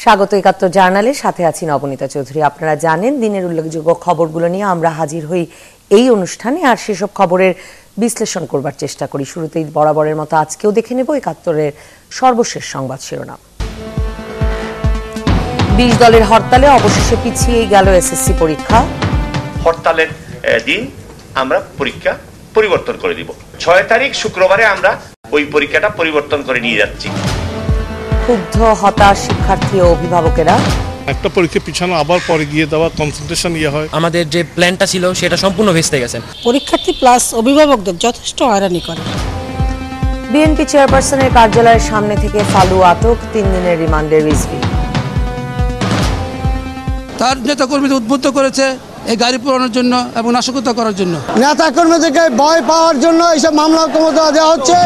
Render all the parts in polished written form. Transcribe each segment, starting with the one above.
স্বাগত একাত্তর জার্নালে, সাথে আছি নবনীতা চৌধুরী। আপনারা জানেন দিনের উল্লেখযোগ্য খবরগুলো নিয়ে আমরা হাজির হই এই অনুষ্ঠানে, আর সেসব খবরের বিশ্লেষণ করবার চেষ্টা করি। শুরুতেই বরাবরের মতো আজকেও দেখে নেব একাত্তরের সর্বশেষ সংবাদ শিরোনাম। 20 দলের হরতালে অবশেষে পিছিয়ে গেল এসএসসি পরীক্ষা। হরতালের দিন আমরা পরীক্ষা পরিবর্তন করে দিব। 6 তারিখ শুক্রবারে আমরা ওই পরীক্ষাটা পরিবর্তন করে নিয়ে যাচ্ছি। ক্ষুব্ধ হতাশ শিক্ষার্থী ও অভিভাবকেরা। একটা পরীক্ষা পিছানো আবার পরে গিয়ে দেওয়া কনসেন্ট্রেশন হয়। আমাদের যে প্ল্যানটা ছিল সেটা সম্পূর্ণ ভেস্তে গেছে। পরীক্ষার্থী প্লাস অভিভাবকদের যথেষ্ট হয়রানি করে। বিএনপি চেয়ারপারসনের কার্যালয়ের সামনে থেকে ফালু আটক, 3 দিনের রিমান্ডে রিজভী। তার নেতা কর্মীদের উদ্বুদ্ধ করেছে এই গাড়ি পোড়ানোর জন্য এবং নাশকতা করার জন্য। নেতা কর্মীদেরকে ভয় পাওয়ার জন্য এইসব মামলা ক্ষমতা দেওয়া হচ্ছে।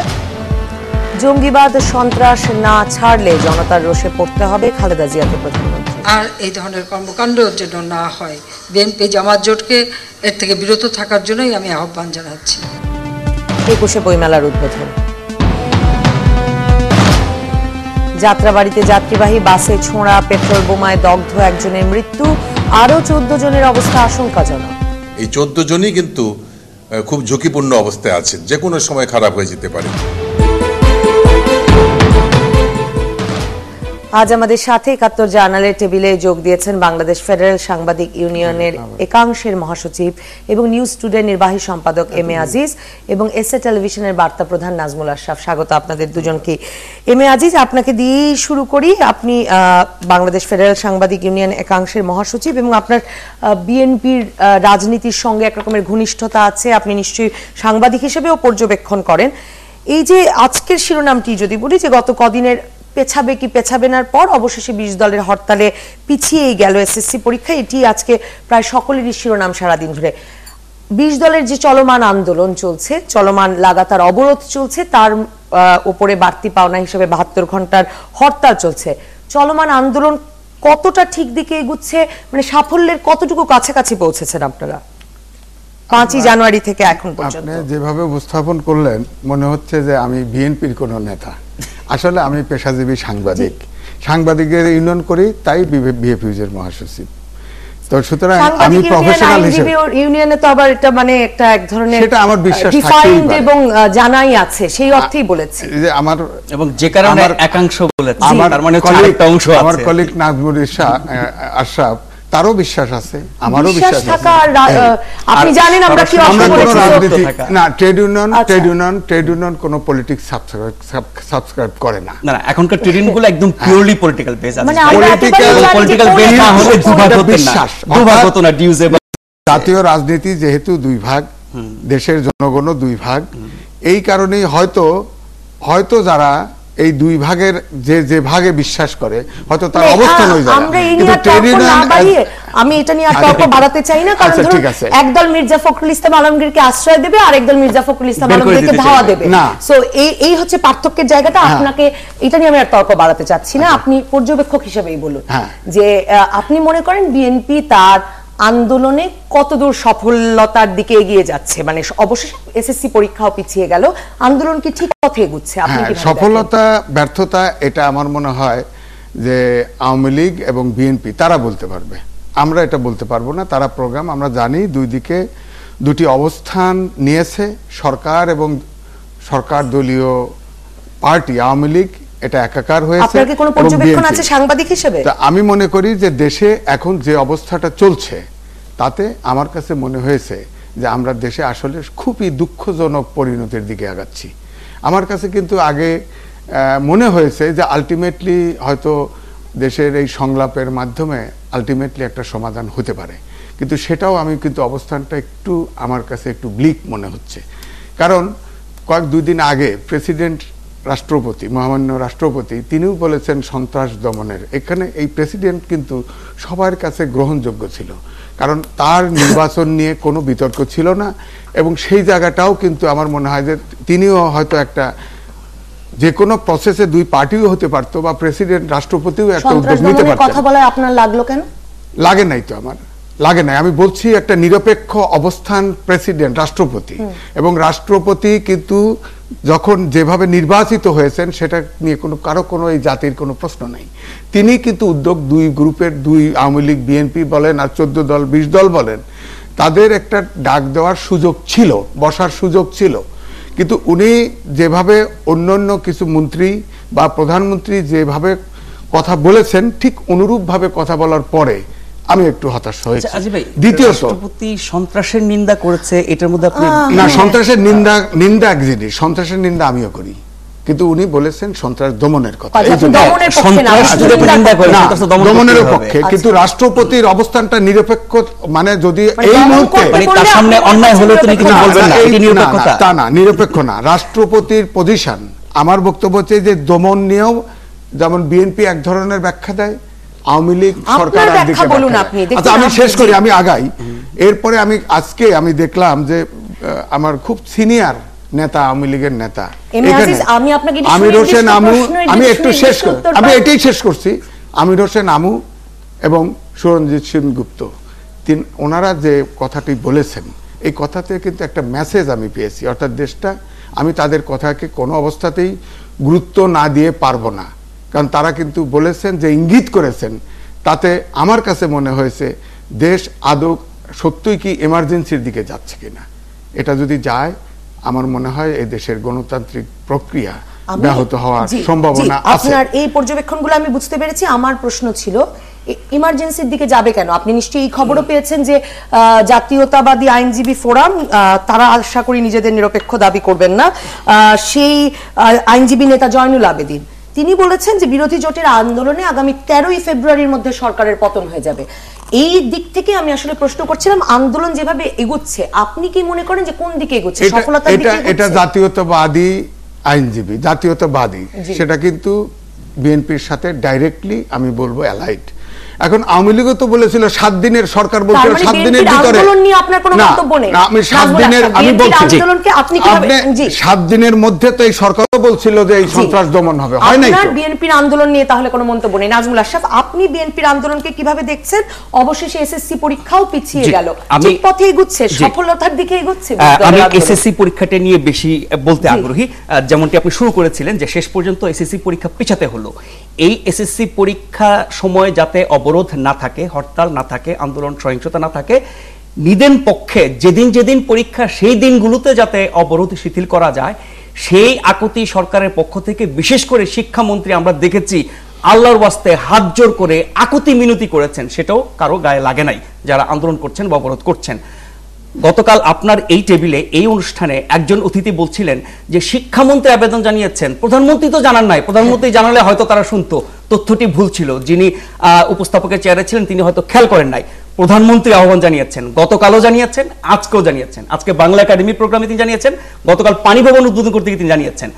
জঙ্গিবাদ সন্ত্রাস না ছাড়লে জনতার রোষে পড়তে হবে, খালেদা জিয়াকে প্রধানমন্ত্রী। আর এই ধরনের কর্মকাণ্ড যেন না হয়, বিএনপি জামাত জোটকে এর থেকে বিরত থাকার জন্যই আমি আহ্বান জানাচ্ছি। 21শে বইমেলার উদ্বোধন। যাত্রাবাড়িতে যাত্রীবাহী বাসে ছোঁড়া পেট্রোল বোমায় দগ্ধ একজনের মৃত্যু, আরও 14 জনের অবস্থা আশঙ্কাজনক। এই 14 জনই কিন্তু খুব ঝুঁকিপূর্ণ অবস্থায় আছেন, যে কোনো সময় খারাপ হয়ে যেতে পারে। আজ আমাদের সাথে একাত্তর জার্নালের টেবিলে যোগ দিয়েছেন বাংলাদেশ ফেডারেল সাংবাদিক ইউনিয়নের একাংশের মহাসচিব এবং নিউজ টুডে নির্বাহী সম্পাদক এম এ আজিজ এবং এসএ টেলিভিশনের বার্তা প্রধান নাজমুল আশরাফ। স্বাগত আপনাদের দুজনকে। এম এ আজিজ, আপনাকে দিয়েই শুরু করি। আপনি বাংলাদেশ ফেডারেল সাংবাদিক ইউনিয়ন একাংশের মহাসচিব এবং আপনার বিএনপির রাজনীতির সঙ্গে একরকমের ঘনিষ্ঠতা আছে, আপনি নিশ্চয়ই সাংবাদিক হিসেবেও পর্যবেক্ষণ করেন। এই যে আজকের শিরোনামটি যদি বলি, যে গত কদিনের পেছাবে কি পেছাবে নার পর অবশেষে 20 দলের হরতালে পিছিয়েই গেল এসএসসি পরীক্ষা, এটি আজকে প্রায় সকলেরই শিরোনাম সারাদিন ধরে। 20 দলের যে চলমান আন্দোলন চলছে, চলমান লাগাতার অবরোধ চলছে, তার উপরে বাড়তি পাওনা হিসেবে 72 ঘন্টার হরতাল চলছে। চলমান আন্দোলন কতটা ঠিক দিকে এগুচ্ছে, মানে সাফল্যের কতটুকু কাছাকাছি পৌঁছেছেন আপনারা 5ই জানুয়ারি থেকে এখন পর্যন্ত? আপনি যেভাবে উপস্থাপন করলেন মনে হচ্ছে যে আমি বিএনপির কোনো নেতা। আসলে আমি পেশাজীবী সাংবাদিক, সাংবাদিকের ইউনিয়ন করি, তাই বিএফইউজের মহাসচিব। তো সুতরাং আমি প্রফেশনাল হিসেবে ইউনিয়নে তো আবার এটা মানে একটা এক ধরনের সেটা আমার বিশ্বাস ডিফাইন্ড এবং জানাই আছে, সেই অর্থেই বলেছি যে আমার এবং যে কারণে একাংশ বলেছে, তার মানে আরেকটা অংশ আছে। আমার কলিগ নাজমুল আশরাফ, তারও বিশ্বাস আছে, আমারও বিশ্বাস আছে। আপনি জানেন আমরা কি রাজনীতি না, ট্রেড ইউনিয়ন কোনো পলিটিক্স সাবস্ক্রাইব করে না। না, এখনকার ট্রেড ইউনিয়ন গুলো একদম পিওরলি পলিটিক্যাল বেস আছে। মানে পলিটিক্যাল বেস না হলে দুভাগ হতো না ডিউজে। জাতীয় রাজনীতি যেহেতু দুই ভাগ, দেশের জনগণও দুই ভাগ, এই কারণেই হয়তো যারা এই দুই ভাগের যে ভাগে বিশ্বাস করে হয়তো তার অবস্থান হয়ে যায়। আমি এটা নিয়ে আর তর্ক বাড়াতে চাই না, কারণ একদল মির্জা ফখরুল ইসলাম আলমগীরকে আশ্রয় দেবে আর একদল মির্জা ফখরুল ইসলাম আলমগীরকে ধাওয়া দেবে। সো এই হচ্ছে পার্থক্যের জায়গাটা। আপনাকে এটা নিয়ে আমি আর তর্ক বাড়াতে চাচ্ছি না, আপনি পর্যবেক্ষক হিসেবেই বলুন যে আপনি মনে করেন বিএনপি তার আন্দোলনে কতদূর সফলতার দিকে এগিয়ে যাচ্ছে, মানে অবশেষে এসএসসি পরীক্ষাও পিছিয়ে গেল, আন্দোলন কি ঠিক পথে এগুচ্ছে? সফলতা ব্যর্থতা এটা আমার মনে হয় যে আওয়ামী লীগ এবং বিএনপি তারা বলতে পারবে, আমরা এটা বলতে পারবো না। তারা প্রোগ্রাম, আমরা জানি দুই দিকে দুটি অবস্থান নিয়েছে সরকার এবং সরকার দলীয় পার্টি আওয়ামী লীগ, এটা একাকার হয়েছে। আপনার কি কোনো পর্যবেক্ষণ আছে সাংবাদিক হিসেবে? আমি মনে করি যে দেশে এখন যে অবস্থাটা চলছে তাতে আমার কাছে মনে হয়েছে যে আমরা দেশে আসলে খুবই দুঃখজনক পরিণতির দিকে আগাচ্ছি। আমার কাছে কিন্তু আগে মনে হয়েছে যে আলটিমেটলি হয়তো দেশের এই সংলাপের মাধ্যমে আলটিমেটলি একটা সমাধান হতে পারে, কিন্তু সেটাও আমি কিন্তু অবস্থানটা একটু আমার কাছে একটু ব্লিক মনে হচ্ছে। কারণ দুই দিন আগে প্রেসিডেন্ট রাষ্ট্রপতি, মহামান্য রাষ্ট্রপতি, তিনিও বলেছেন সন্ত্রাস দমনের। এখানে এই প্রেসিডেন্ট কিন্তু সবার কাছে গ্রহণযোগ্য ছিল, কারণ তার নির্বাচন নিয়ে কোনো বিতর্ক ছিল না, এবং সেই জায়গাটাও কিন্তু আমার মনে হয় যে তিনিও হয়তো একটা যে কোনো প্রসেসে দুই পার্টিও হতে পারতো বা প্রেসিডেন্ট রাষ্ট্রপতিও একটা উদ্যোগ নিতে পারতেন। কথা বলায় আপনার লাগলো কেন? লাগে নাই তো আমার, লাগে না, আমি বলছি একটা নিরপেক্ষ অবস্থান প্রেসিডেন্ট রাষ্ট্রপতি, এবং রাষ্ট্রপতি কিন্তু যখন যেভাবে নির্বাচিত হয়েছেন সেটা নিয়ে কারো কোনো এই জাতির কোনো প্রশ্ন নেই। তিনি কিন্তু উদ্যোগ দুই গ্রুপের, দুই আওয়ামী লীগ বিএনপি বলেন আর 14 দল 20 দল বলেন, তাদের একটা ডাক দেওয়ার সুযোগ ছিল, বসার সুযোগ ছিল, কিন্তু উনি যেভাবে অন্যান্য কিছু মন্ত্রী বা প্রধানমন্ত্রী যেভাবে কথা বলেছেন ঠিক অনুরূপভাবে কথা বলার পরে আমি একটু হতাশ হয়েছি। দ্বিতীয়ত রাষ্ট্রপতি সন্ত্রাসের নিন্দা করেছে, এটার মধ্যে আপনি না, সন্ত্রাসের নিন্দা এক জিনিস, সন্ত্রাসের নিন্দা আমিও করি, কিন্তু উনি বলেছেন সন্ত্রাস দমনের কথা, দমনের পক্ষে, কিন্তু রাষ্ট্রপতির অবস্থানটা নিরপেক্ষ, মানে যদি এই মুহূর্তে তার সামনে অন্যায় হলে তিনি কিছু বলবেন না, এটি নিরপেক্ষতা তা না, নিরপেক্ষ না। রাষ্ট্রপতির পজিশন, আমার বক্তব্য হচ্ছে যে দমন নিয়েও যেমন বিএনপি এক ধরনের ব্যাখ্যা দেয়, আওয়ামী লীগ সরকার একদিকে। আচ্ছা আমি শেষ করি, আমি আগাই। এরপরে আজকে আমি দেখলাম যে আমার খুব সিনিয়র নেতা, আওয়ামী লীগের নেতা আমির হোসেন আমু, আমি একটু শেষ করি, আমি এটাই শেষ করছি, আমির হোসেন আমু এবং সুরঞ্জিত সেনগুপ্ত, ওনারা যে কথাটি বলেছেন এই কথাতে কিন্তু একটা মেসেজ আমি পেয়েছি, অর্থাৎ দেশটা, আমি তাদের কথাকে কোনো অবস্থাতেই গুরুত্ব না দিয়ে পারবো না, কারণ তারা কিন্তু বলেছেন যে ইঙ্গিত করেছেন, তাতে আমার কাছে মনে হয়েছে দেশ আদৌ সত্যই কি এমার্জেন্সির দিকে যাচ্ছে কিনা। এটা যদি যায় আমার মনে হয় এই দেশের গণতান্ত্রিক প্রক্রিয়া ব্যাহত হওয়ার সম্ভাবনা আছে। আপনার এই পর্যবেক্ষণগুলো আমি বুঝতে পেরেছি। আমার প্রশ্ন ছিল ইমার্জেন্সির দিকে যাবে কেন? আপনি নিশ্চয়ই এই খবরও পেয়েছেন যে জাতীয়তাবাদী আইনজীবী ফোরাম, তারা আশা করি নিজেদের নিরপেক্ষ দাবি করবেন না, সেই আইনজীবী নেতা জয়নুল আবেদিন তিনি বলেছেন যে বিরোধী জোটের আন্দোলনে আগামী 13ই ফেব্রুয়ারির মধ্যে সরকারের পতন হয়ে যাবে। এই দিক থেকে আমি আসলে প্রশ্ন করছিলাম, আন্দোলন যেভাবে এগোচ্ছে আপনি কি মনে করেন যে কোন দিকে এগোচ্ছে, সফলতার দিকে এগোচ্ছে? এটা জাতীয়তাবাদী আইনজীবী, জাতীয়তাবাদী, সেটা কিন্তু বিএনপির সাথে ডাইরেক্টলি আমি বলবো অ্যালাইড। এখন আওয়ামী লীগও তো বলেছিল 7 দিনের, সরকার বলছিল 7 দিনের ভিতরে, আমি 7 দিনের, আমি বলছি আপনি 7 দিনের মধ্যে তো এই সরকারও বলছিল যে এই সন্ত্রাস দমন হবে, হয় নাই? আপনার বিএনপির আন্দোলন নিয়ে তাহলে কোনো মন্তব্য নেই। নাজমুল আশরাফ, আপনি বিএনপির আন্দোলনকে কিভাবে দেখছেন? অবশেষে এসএসসি পরীক্ষাও পিছিয়ে গেল, ঠিক পথে এগোচ্ছে, সফলতার দিকে এগোচ্ছে। আমি এসএসসি পরীক্ষাটা নিয়ে বেশি বলতে আগ্রহী, যেমনটি আপনি শুরু করেছিলেন যে শেষ পর্যন্ত এসএসসি পরীক্ষা পিছাতে হলো। এই এসএসসি পরীক্ষা সময় যাতে অবরোধ না থাকে, হরতাল না থাকে, আন্দোলন সহিংসতা না থাকে, নিদেন পক্ষে যেদিন যেদিন পরীক্ষা সেই দিনগুলোতে যাতে অবরোধ শিথিল করা যায়, সেই আকুতি সরকারের পক্ষ থেকে, বিশেষ করে শিক্ষামন্ত্রী আমরা দেখেছি আল্লাহর ওয়াস্তে হাত জোর করে আকুতি মিনতি করেছেন, সেটাও কারো গায়ে লাগে নাই যারা আন্দোলন করছেন বা অবরোধ করছেন। গতকাল আপনার এই টেবিলে, এই অনুষ্ঠানে একজন অতিথি বলছিলেন যে শিক্ষামন্ত্রী আবেদন জানিয়েছেন, প্রধানমন্ত্রী তো জানান নাই, প্রধানমন্ত্রী জানালে হয়তো তারা শুনতো, তথ্যটি ভুল ছিল, যিনি উপস্থাপকের চেয়ারে ছিলেন তিনি হয়তো খেয়াল করেন নাই। প্রধানমন্ত্রী আহ্বান জানিয়েছেন, গতকালও জানিয়েছেন, আজকেও জানিয়েছেন, আজকে বাংলা একাডেমি প্রোগ্রামে তিনি জানিয়েছেন, গতকাল পানি ভবন উদ্বোধন করতে গিয়ে তিনি জানিয়েছেন।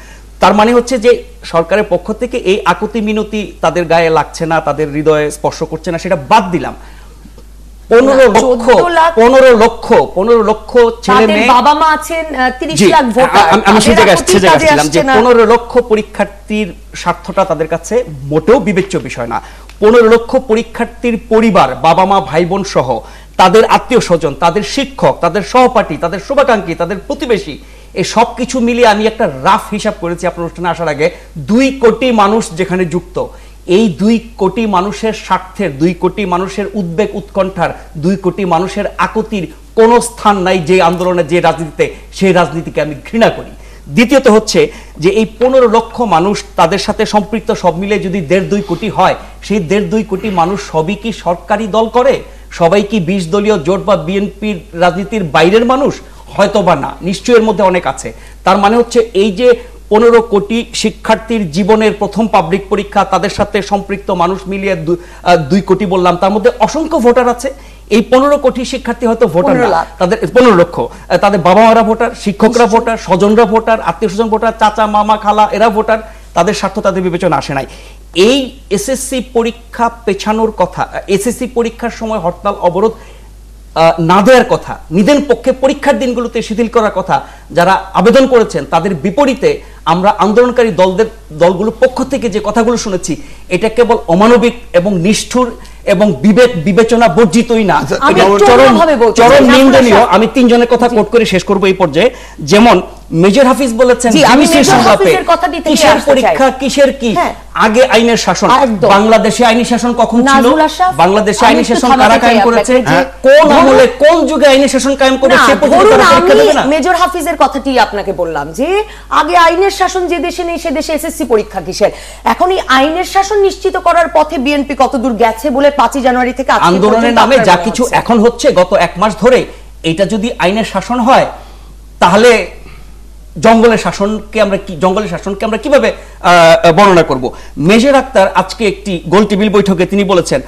তার মানে হচ্ছে যে সরকারের পক্ষ থেকে এই আকুতি মিনতি তাদের গায়ে লাগছে না, তাদের হৃদয়ে স্পর্শ করছে না, সেটা বাদ দিলাম। 15 লক্ষ ছেলে মেয়ে, বাবা মা আছেন, 30 লাখ ভোটার, আমি সেই জায়গায় আসছিলাম যে 15 লক্ষ পরীক্ষার্থীর স্বার্থটা তাদের কাছে মোটেও বিবেচ্য বিষয় না। 15 লক্ষ পরীক্ষার্থীর পরিবার, বাবা মা ভাই বোন সহ তাদের আত্মীয় স্বজন, তাদের শিক্ষক, তাদের সহপাঠী, তাদের শুভাকাঙ্ক্ষী, তাদের প্রতিবেশী, এই সব কিছু মিলিয়ে আমি একটা রাফ হিসাব করেছি আপনার অনুষ্ঠানে আসার আগে, 2 কোটি মানুষ যেখানে যুক্ত, এই 2 কোটি মানুষের স্বার্থের, 2 কোটি মানুষের উদ্বেগ উৎকণ্ঠার, 2 কোটি মানুষের আকুতির কোনো স্থান নাই যে আন্দোলনে, যে রাজনীতিতে, সেই রাজনীতিকে আমি ঘৃণা করি। দ্বিতীয়ত হচ্ছে যে এই 15 লক্ষ মানুষ, তাদের সাথে সম্পৃক্ত সব মিলে যদি 1.5-2 কোটি হয়, সেই 1.5-2 কোটি মানুষ সবই কি সরকারি দল করে? সবাই কি 20 দলীয় জোট বা বিএনপির রাজনীতির বাইরের মানুষ? হয়তো বা না, নিশ্চয়ের মধ্যে অনেক আছে। তার মানে হচ্ছে এই যে 15 কোটি শিক্ষার্থীর জীবনের প্রথম পাবলিক পরীক্ষা, তাদের সাথে সম্পৃক্ত মানুষ মিলিয়ে 2 কোটি বললাম, তার মধ্যে অসংখ্য ভোটার আছে। এই 15 কোটি শিক্ষার্থী হয়তো ভোটার না, তাদের 15 লক্ষ, তাদের বাবা মারা ভোটার, শিক্ষকরা ভোটার, স্বজনরা ভোটার, আত্মীয় স্বজন ভোটার, চাচা মামা খালা এরা ভোটার, তাদের স্বার্থ তাদের বিবেচনা আসে নাই। এই এসএসসি পরীক্ষা পেছানোর কথা, এসএসসি পরীক্ষার সময় হরতাল অবরোধ না দেওয়ার কথা, নিদেন পক্ষে পরীক্ষার দিনগুলোতে শিথিল করার কথা যারা আবেদন করেছেন, তাদের বিপরীতে আমরা আন্দোলনকারী দলগুলোর পক্ষ থেকে যে কথাগুলো শুনেছি এটা কেবল অমানবিক এবং নিষ্ঠুর এবং বিবেচনা বর্জিতই না, চরম নিন্দনীয়। আমি তিনজনের কথা কোট করে শেষ করব এই পর্যায়ে। যেমন মেজর হাফিজ বলেছেন কিসের পরীক্ষা কিসের কি, আগে আইনের শাসন। বাংলাদেশে আইনি শাসন কখন ছিল? বাংলাদেশে আইনি শাসন কারা কায়েম করেছে? কোন আমলে কোন যুগে আইনি শাসন কায়েম করেছে? মেজর হাফিজের কথাটি আপনাকে বললাম যে আগে আইনের শাসন যে দেশে নেই সে দেশে এসএসসি পরীক্ষা কিসের? এখন এই আইনের শাসন নিশ্চিত করার পথে বিএনপি কতদূর গেছে বলে 5 জানুয়ারি থেকে আন্দোলনের নামে যা কিছু এখন হচ্ছে গত 1 মাস ধরে, এটা যদি আইনের শাসন হয় তাহলে জঙ্গলের শাসনকে আমরা কিভাবে বর্ণনা করব? মেজর আক্তার আজকে একটি গোল টেবিল বৈঠকে তিনি বলেছেন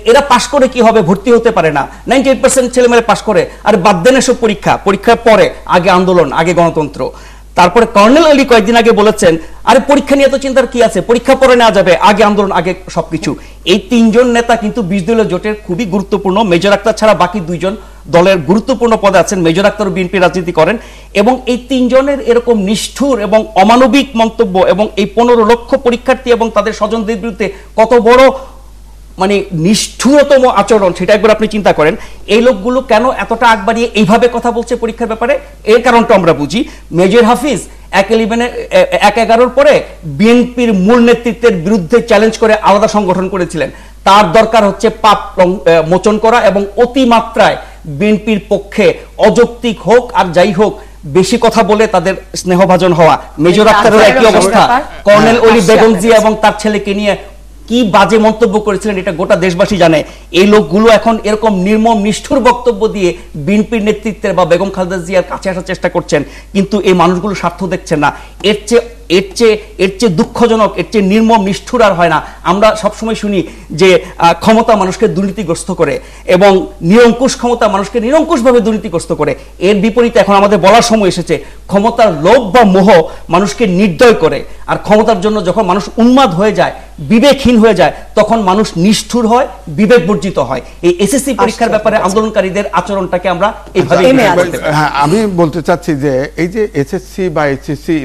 এরা পাশ করে কি হবে, ভর্তি হতে পারে না, 98% ছেলেমেয়ে পাশ করে, আর বাদ দেন এসব পরীক্ষার পরে আগে আন্দোলন আগে গণতন্ত্র। তারপরে কর্নেল আলী কয়েকদিন আগে বলেছেন আরে পরীক্ষা নিয়ে তো চিন্তার কি আছে, পরীক্ষা পরে নেওয়া যাবে, আগে আন্দোলন আগে সবকিছু। এই 3 জন নেতা কিন্তু 20 দলীয় জোটের খুবই গুরুত্বপূর্ণ। মেজর আক্তার ছাড়া বাকি 2 জন দলের গুরুত্বপূর্ণ পদে আছেন। মেজর আক্তার বিএনপি রাজনীতি করেন এবং এই 3 জনের এরকম নিষ্ঠুর এবং অমানবিক মন্তব্য এবং এই 15 লক্ষ পরীক্ষার্থী এবং তাদের স্বজনদের বিরুদ্ধে কত বড় মানে নিষ্ঠুরতম আচরণ, সেটা একবার আপনি চিন্তা করেন। এই লোকগুলো কেন এতটা আগ বাড়িয়ে এইভাবে কথা বলছে পরীক্ষার ব্যাপারে? এর কারণটা আমরা বুঝি। মেজর হাফিজ 1/11 পরে বিএনপির মূল নেতৃত্বের বিরুদ্ধে চ্যালেঞ্জ করে আলাদা সংগঠন করেছিলেন। তার দরকার হচ্ছে পাপ মোচন করা এবং অতিমাত্রায় বিএনপির পক্ষে অযৌক্তিক হোক আর যাই হোক বেশি কথা বলে তাদের স্নেহভাজন হওয়া। মেজর আক্তারের একই অবস্থা। কর্নেল অলি বেগম জিয়া এবং তার ছেলেকে নিয়ে কি বাজে মন্তব্য করেছিলেন এটা গোটা দেশবাসী জানে। এই লোকগুলো এখন এরকম নির্মম নিষ্ঠুর বক্তব্য দিয়ে বিএনপির নেতৃত্বের বা বেগম খালেদা জিয়ার কাছে আসার চেষ্টা করছেন, কিন্তু এই মানুষগুলো স্বার্থ দেখছেন না। এর চেয়ে দুঃখজনক, এর চেয়ে নির্মম নিষ্ঠুর আর হয় না। আমরা সবসময় শুনি যে ক্ষমতা মানুষকে দুর্নীতিগ্রস্ত করে এবং নিরঙ্কুশ ক্ষমতা মানুষকে নিরঙ্কুশভাবে দুর্নীতিগ্রস্ত করে। এর বিপরীতে এখন আমাদের বলার সময় এসেছে ক্ষমতার লোভ বা মোহ মানুষকে নির্দয় করে, আর ক্ষমতার জন্য যখন মানুষ উন্মাদ হয়ে যায়, বিবেকহীন হয়ে যায়, তখন মানুষ নিষ্ঠুর হয়, বিবেক বর্জিত হয়। এই এসএসসি পরীক্ষার ব্যাপারে আন্দোলনকারীদের আচরণটাকে আমরা এইভাবে আমি বলতে চাচ্ছি যে এই যে এসএসসি বা এইচএসসি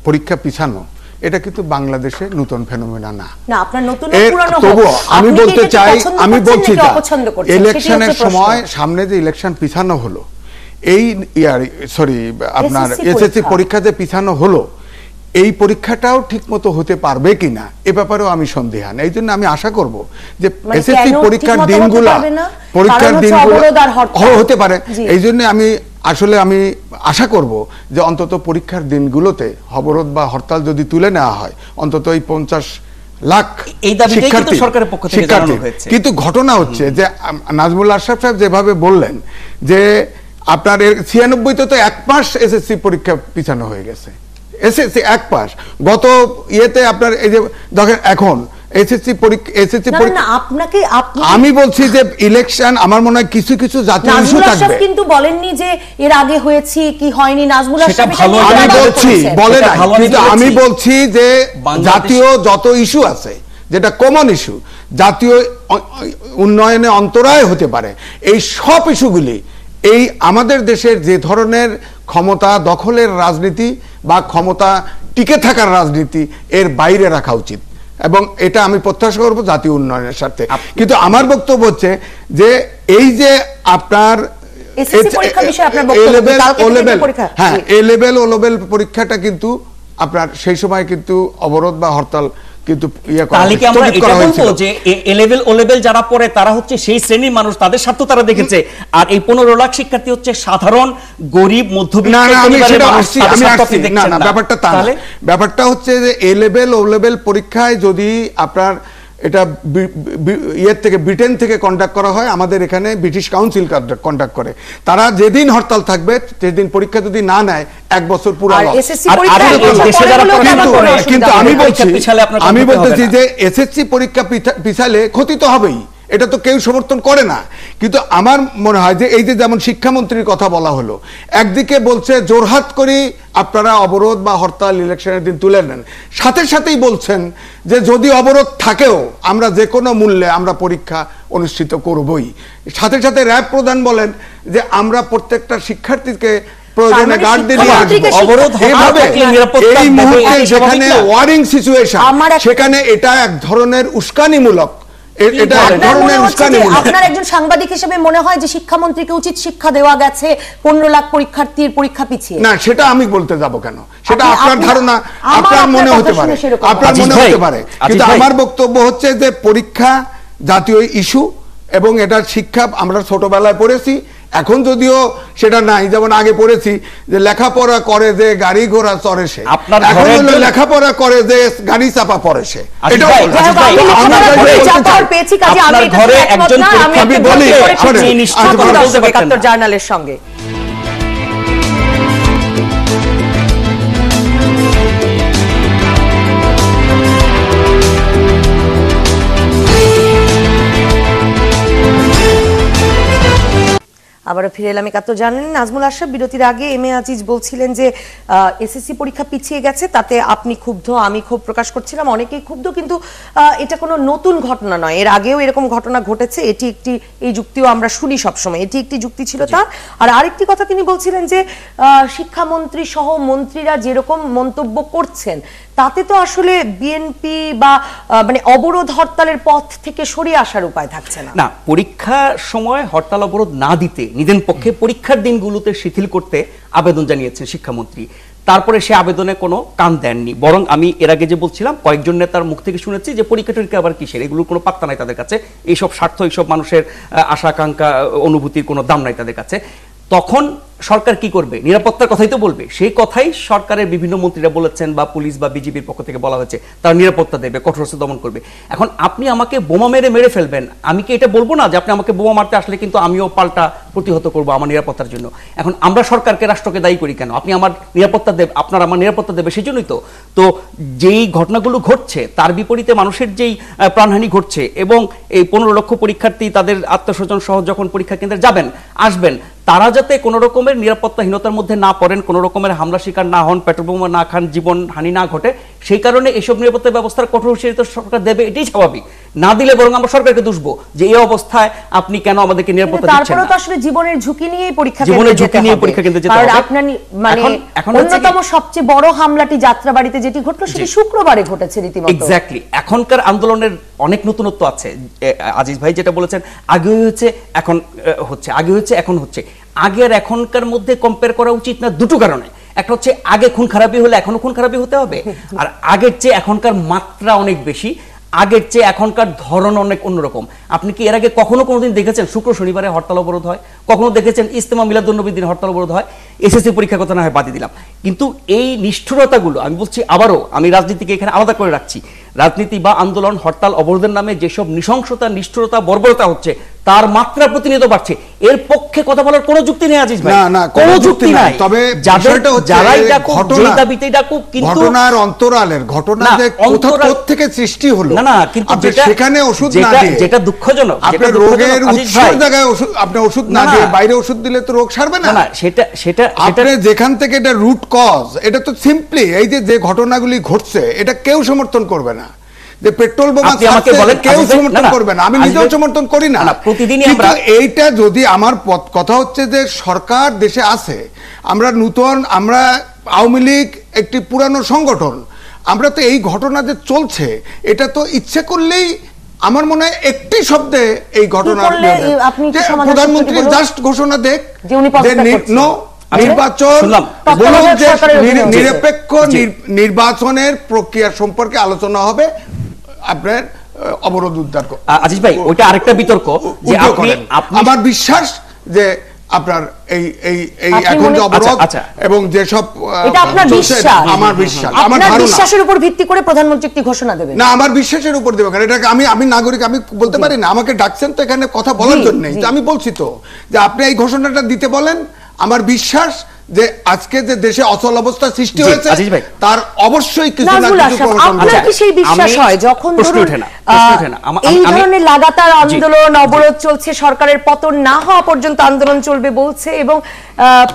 পরীক্ষা পিছানো, এটা কিন্তু বাংলাদেশে নতুন ফেনোমেনা না। আপনার নতুন পুরানো হোক, আমি বলতে চাই, আমি বলছি ইলেকশনের সময় সামনে যে ইলেকশন পিছানো হলো, এই আপনার এসএসসি পরীক্ষা যে পিছানো হলো, এই পরীক্ষাটাও ঠিক মতো হতে পারবে কিনা এ ব্যাপারেও আমি সন্দেহান। এই জন্য আমি আশা করব যে এসএসসি পরীক্ষার দিনগুলো হতে পারে। এই জন্য আমি আশা করব যে অন্তত পরীক্ষার দিনগুলোতে অবরোধ বা হরতাল যদি তুলে নেওয়া হয়, অন্তত এই 50 লাখ শিক্ষার্থী। কিন্তু ঘটনা হচ্ছে যে নাজমুল আশরাফ সাহেব যেভাবে বললেন যে আপনার 96-তে তো 1 মাস এসএসসি পরীক্ষা পিছানো হয়ে গেছে। এসএসসি 1 মাস গত ইয়েতে আপনার এই যে দেখেন এখন এসএসসি পরীক্ষা আপনাকে আমি বলছি যে ইলেকশন আমার মনে হয় কিছু কিছু জাতীয় ইস্যু থাকবে। কিন্তু বলেননি যে এর আগে হয়েছে কি হয়নি। নাজমুল আশরাফ আমি বলছি বলে না, কিন্তু আমি বলছি যে জাতীয় যত ইস্যু আছে, যেটা কমন ইস্যু, জাতীয় উন্নয়নে অন্তরায় হতে পারে, এই সব ইস্যুগুলি এই আমাদের দেশের যে ধরনের ক্ষমতা দখলের রাজনীতি বা ক্ষমতা টিকে থাকার রাজনীতি, এর বাইরে রাখা উচিত এবং এটা আমি প্রত্যাশা করব জাতীয় উন্নয়নের স্বার্থে। কিন্তু আমার বক্তব্য হচ্ছে যে এই যে আপনার এ লেভেল ও লেভেল পরীক্ষাটা কিন্তু আপনার সেই সময় কিন্তু অবরোধ বা হরতাল কিন্তু যারা পড়ে তারা হচ্ছে সেই শ্রেণীর মানুষ, তাদের স্বার্থ তারা দেখেছে। আর এই 15 লাখ শিক্ষার্থী হচ্ছে সাধারণ গরিব মধ্যবিত্ত। ব্যাপারটা হচ্ছে যে এ লেভেল ও লেভেল পরীক্ষায় যদি আপনার এটা ইয়ের থেকে ব্রিটেন থেকে কন্ডাক্ট করা হয়, আমাদের এখানে ব্রিটিশ কাউন্সিল কন্ডাক্ট করে, তারা যেদিন হরতাল থাকবে সেদিন পরীক্ষা যদি না নেয় 1 বছর পুরো। কিন্তু আমি বলতেছি যে এসএসসি পরীক্ষা পিছালে ক্ষতি তো হবেই, এটা তো কেউ সমর্থন করে না। কিন্তু আমার মনে হয় যে এই যে যেমন শিক্ষামন্ত্রীর কথা বলা হলো, একদিকে বলছে জোরহাত করে আপনারা অবরোধ বা হরতাল ইলেকশনের দিন তুলে নেন, সাথে সাথেই বলছেন যে যদি অবরোধ থাকেও আমরা যে কোনো মূল্যে আমরা পরীক্ষা অনুষ্ঠিত করবই। সাথে সাথে র্যাব প্রধান বলেন যে আমরা প্রত্যেকটা শিক্ষার্থীকে প্রয়োজনে গার্ড দিয়ে নিয়ে আসবো। অবরোধ এভাবে এই মুহূর্তে যেখানে ওয়ারিং সিচুয়েশন, সেখানে এটা এক ধরনের উস্কানিমূলক, এটা এক ধরনের উস্কানিমূলক। আপনার একজন সাংবাদিক হিসেবে মনে হয় যে শিক্ষামন্ত্রীকে উচিত শিক্ষা দেওয়া গেছে 15 লাখ পরীক্ষার্থীর পরীক্ষা পিছিয়ে? না, সেটা আমি বলতে যাব কেন? সেটা আপনার ধারণা, আপনার মনে হতে পারে, আপনার মনে হতে পারে, কিন্তু আমার বক্তব্য হচ্ছে যে পরীক্ষা জাতীয় ইস্যু এবং এটা শিক্ষা আমরা ছোটবেলায় পড়েছি, এখন যদিও সেটা নাই, যেমন আগে পড়েছি যে লেখাপড়া করে যে গাড়ি ঘোড়া চড়ে সে, এখন হলো লেখাপড়া করে যে গাড়ি চাপা পড়ে সে। আমি বলি জার্নালের সঙ্গে আবারও ফিরে এলাম একাত্তর জানেন। নাজমুল আশরাফ, বিরতির আগে এম এ আজিজ বলছিলেন যে এসএসসি পরীক্ষা পিছিয়ে গেছে, তাতে আপনি ক্ষুব্ধ, আমি ক্ষোভ প্রকাশ করছিলাম, অনেকেই ক্ষুব্ধ, কিন্তু এটা কোনো নতুন ঘটনা নয়, এর আগেও এরকম ঘটনা ঘটেছে, এটি একটি, এই যুক্তিও আমরা শুনি সবসময়, এটি একটি যুক্তি ছিল তার। আর আরেকটি কথা তিনি বলছিলেন যে শিক্ষামন্ত্রী সহ মন্ত্রীরা যেরকম মন্তব্য করছেন তাতে তো আসলে বিএনপি বা মানে অবরোধ হরতালের পথ থেকে সরিয়ে আসার উপায় থাকছে না। না, পরীক্ষার সময় হরতাল অবরোধ না দিতে নিদেন পক্ষে পরীক্ষার দিনগুলোতে শিথিল করতে আবেদন জানিয়েছেন শিক্ষামন্ত্রী। তারপরে সে আবেদনে কোনো কান দেননি, বরং আমি এর আগে যে বলছিলাম কয়েকজন নেতার মুখ থেকে শুনেছি যে পরীক্ষা টরীক্ষা আবার কিসের, এগুলোর কোনো পাত্তা নাই তাদের কাছে, এইসব স্বার্থ, এইসব মানুষের আশা আকাঙ্ক্ষা অনুভূতির কোনো দাম নাই তাদের কাছে। তখন সরকার কি করবে? নিরাপত্তার কথাই তো বলবে। সেই কথাই সরকারের বিভিন্ন মন্ত্রীরা বলেছেন বা পুলিশ বা বিজেপির পক্ষ থেকে বলা হয়েছে, তারা নিরাপত্তা দেবে, কঠোর দমন করবে। এখন আপনি আমাকে বোমা মেরে ফেলবেন, আমি কি এটা বলবো না যে আপনি আমাকে বোমা মারতে আসলে কিন্তু আমিও পাল্টা প্রতিহত করবো আমার নিরাপত্তার জন্য? এখন আমরা সরকারকে, রাষ্ট্রকে দায়ী করি কেন? আপনি আমার নিরাপত্তা দেবে, আপনার আমার নিরাপত্তা দেবে, সেই জন্যই তো যেই ঘটনাগুলো ঘটছে তার বিপরীতে মানুষের যেই প্রাণহানি ঘটছে, এবং এই 15 লক্ষ পরীক্ষার্থী তাদের আত্মস্বজন সহ যখন পরীক্ষা কেন্দ্রে যাবেন আসবেন, তারা যাতে কোনো রকমের নিরাপত্তাহীনতার মধ্যে না পড়েন, কোনো রকমের হামলা শিকার না হন, পেট্রোল বোমা না খান, জীবন হানি না ঘটে, সেই কারণে এইসব নিরাপত্তা ব্যবস্থার কঠোর হুঁশিয়ারি সরকার দেবে, এটাই স্বাভাবিক। না দিলে বরং আমরা সরকারকে দুষবো যে এই অবস্থায় আপনি কেন আমাদেরকে নিরাপত্তা দিচ্ছেন না। তারপরেও তো আসলে জীবনের ঝুঁকি নিয়ে পরীক্ষা কেন্দ্রে যেতে হবে। আপনার মানে অন্যতম সবচেয়ে বড় হামলাটি যাত্রাবাড়িতে যেটি ঘটলো সেটি শুক্রবারে ঘটেছে রীতিমতো। এক্স্যাক্টলি। এখনকার আন্দোলনের অনেক নতুনত্ব আছে, আজিজ ভাই যেটা বলেছেন, আগে হয়েছে এখন হচ্ছে, আগে হয়েছে এখন হচ্ছে। আগে আর এখনকার মধ্যে কম্পেয়ার করা উচিত না দুটো কারণে। একটা হচ্ছে আগে খুন খারাপি হলে এখনো খুন খারাপি হতে হবে, আর আগের চেয়ে এখনকার মাত্রা অনেক বেশি, আগের চেয়ে এখনকার ধরন অনেক অন্যরকম। আপনি কি এর আগে কখনো কোনোদিন দেখেছেন শুক্র শনিবারে হরতাল অবরোধ হয়? কখনো দেখেছেন ইজতেমা মিলাদুন্নবীর দিন হরতাল অবরোধ হয়? এসএসসি পরীক্ষার কথা না হয় বাদ দিলাম, কিন্তু এই নিষ্ঠুরতাগুলো, আমি বলছি আবারও, আমি রাজনীতিকে এখানে আলাদা করে রাখছি, রাজনীতি বা আন্দোলন, হরতাল অবরোধের নামে যেসব নৃশংসতা, নিষ্ঠুরতা, বর্বরতা হচ্ছে তার মাত্রা প্রতিনিয়ত বাড়ছে। এর পক্ষে কথা বলার কোনো যুক্তি নেই আজিজ ভাই, না কোনো যুক্তি নাই। তবে যারাই ডাকুক, যেই দাবিতেই ডাকুক, কিন্তু ঘটনার অন্তরালের ঘটনা যে কোথা থেকে সৃষ্টি হলো, না কিন্তু সেখানে ওষুধ না দিয়ে, যেটা দুঃখজনক, আপনি রোগের উৎসের জায়গায় আপনি ওষুধ না দিয়ে বাইরে ওষুধ দিলে তো রোগ সারবে না। না, সেটা আপনি যেখান থেকে এটা রুট কজ, এটা তো সিম্পলি এই যে ঘটনাগুলি ঘটছে এটা কেউ সমর্থন করবে না। যে পেট্রোল বোমা কেউ সমর্থন করবে না, আমি নিজেও সমর্থন করি না। প্রতিদিনই এইটা যদি আমার কথা হচ্ছে যে সরকার দেশে আছে, আমরা নূতন, আমরা আওয়ামী লীগ একটি পুরানো সংগঠন, আমরা তো এই ঘটনা যে চলছে এটা তো ইচ্ছে করলেই আমার মনে হয় একটি শব্দে এই ঘটনা, প্রধানমন্ত্রী জাস্ট ঘোষণা দেখ যে নির্বাচন, নিরপেক্ষ নির্বাচনের প্রক্রিয়া সম্পর্কে আলোচনা হবে, আপনার অবরোধ উদ্ধার। আজিজ ভাই, ওইটা আরেকটা বিতর্ক যে আমার বিশ্বাস যে আপনার এই এখন যে অবরোধ এবং যেসব, এটা আপনার বিশ্বাস, আমার বিশ্বাস, আমার বিশ্বাসের উপর ভিত্তি করে প্রধানমন্ত্রী একটি ঘোষণা দেবেন না, আমার বিশ্বাসের উপর দেবে, কারণ এটা আমি নাগরিক, আমি বলতে পারি না, আমাকে ডাকছেন তো এখানে কথা বলার জন্য, আমি বলছি তো যে আপনি এই ঘোষণাটা দিতে বলেন। আমার বিশ্বাস যে আজকে যে দেশে অচল অবস্থা সৃষ্টি হয়েছে তার অবশ্যই কিছু না কিছু, আপনার কি সেই বিশ্বাস হয় যখন এই ধরনের লাগাতার আন্দোলন অবরোধ চলছে, সরকারের পতন না হওয়া পর্যন্ত আন্দোলন চলবে বলছে, এবং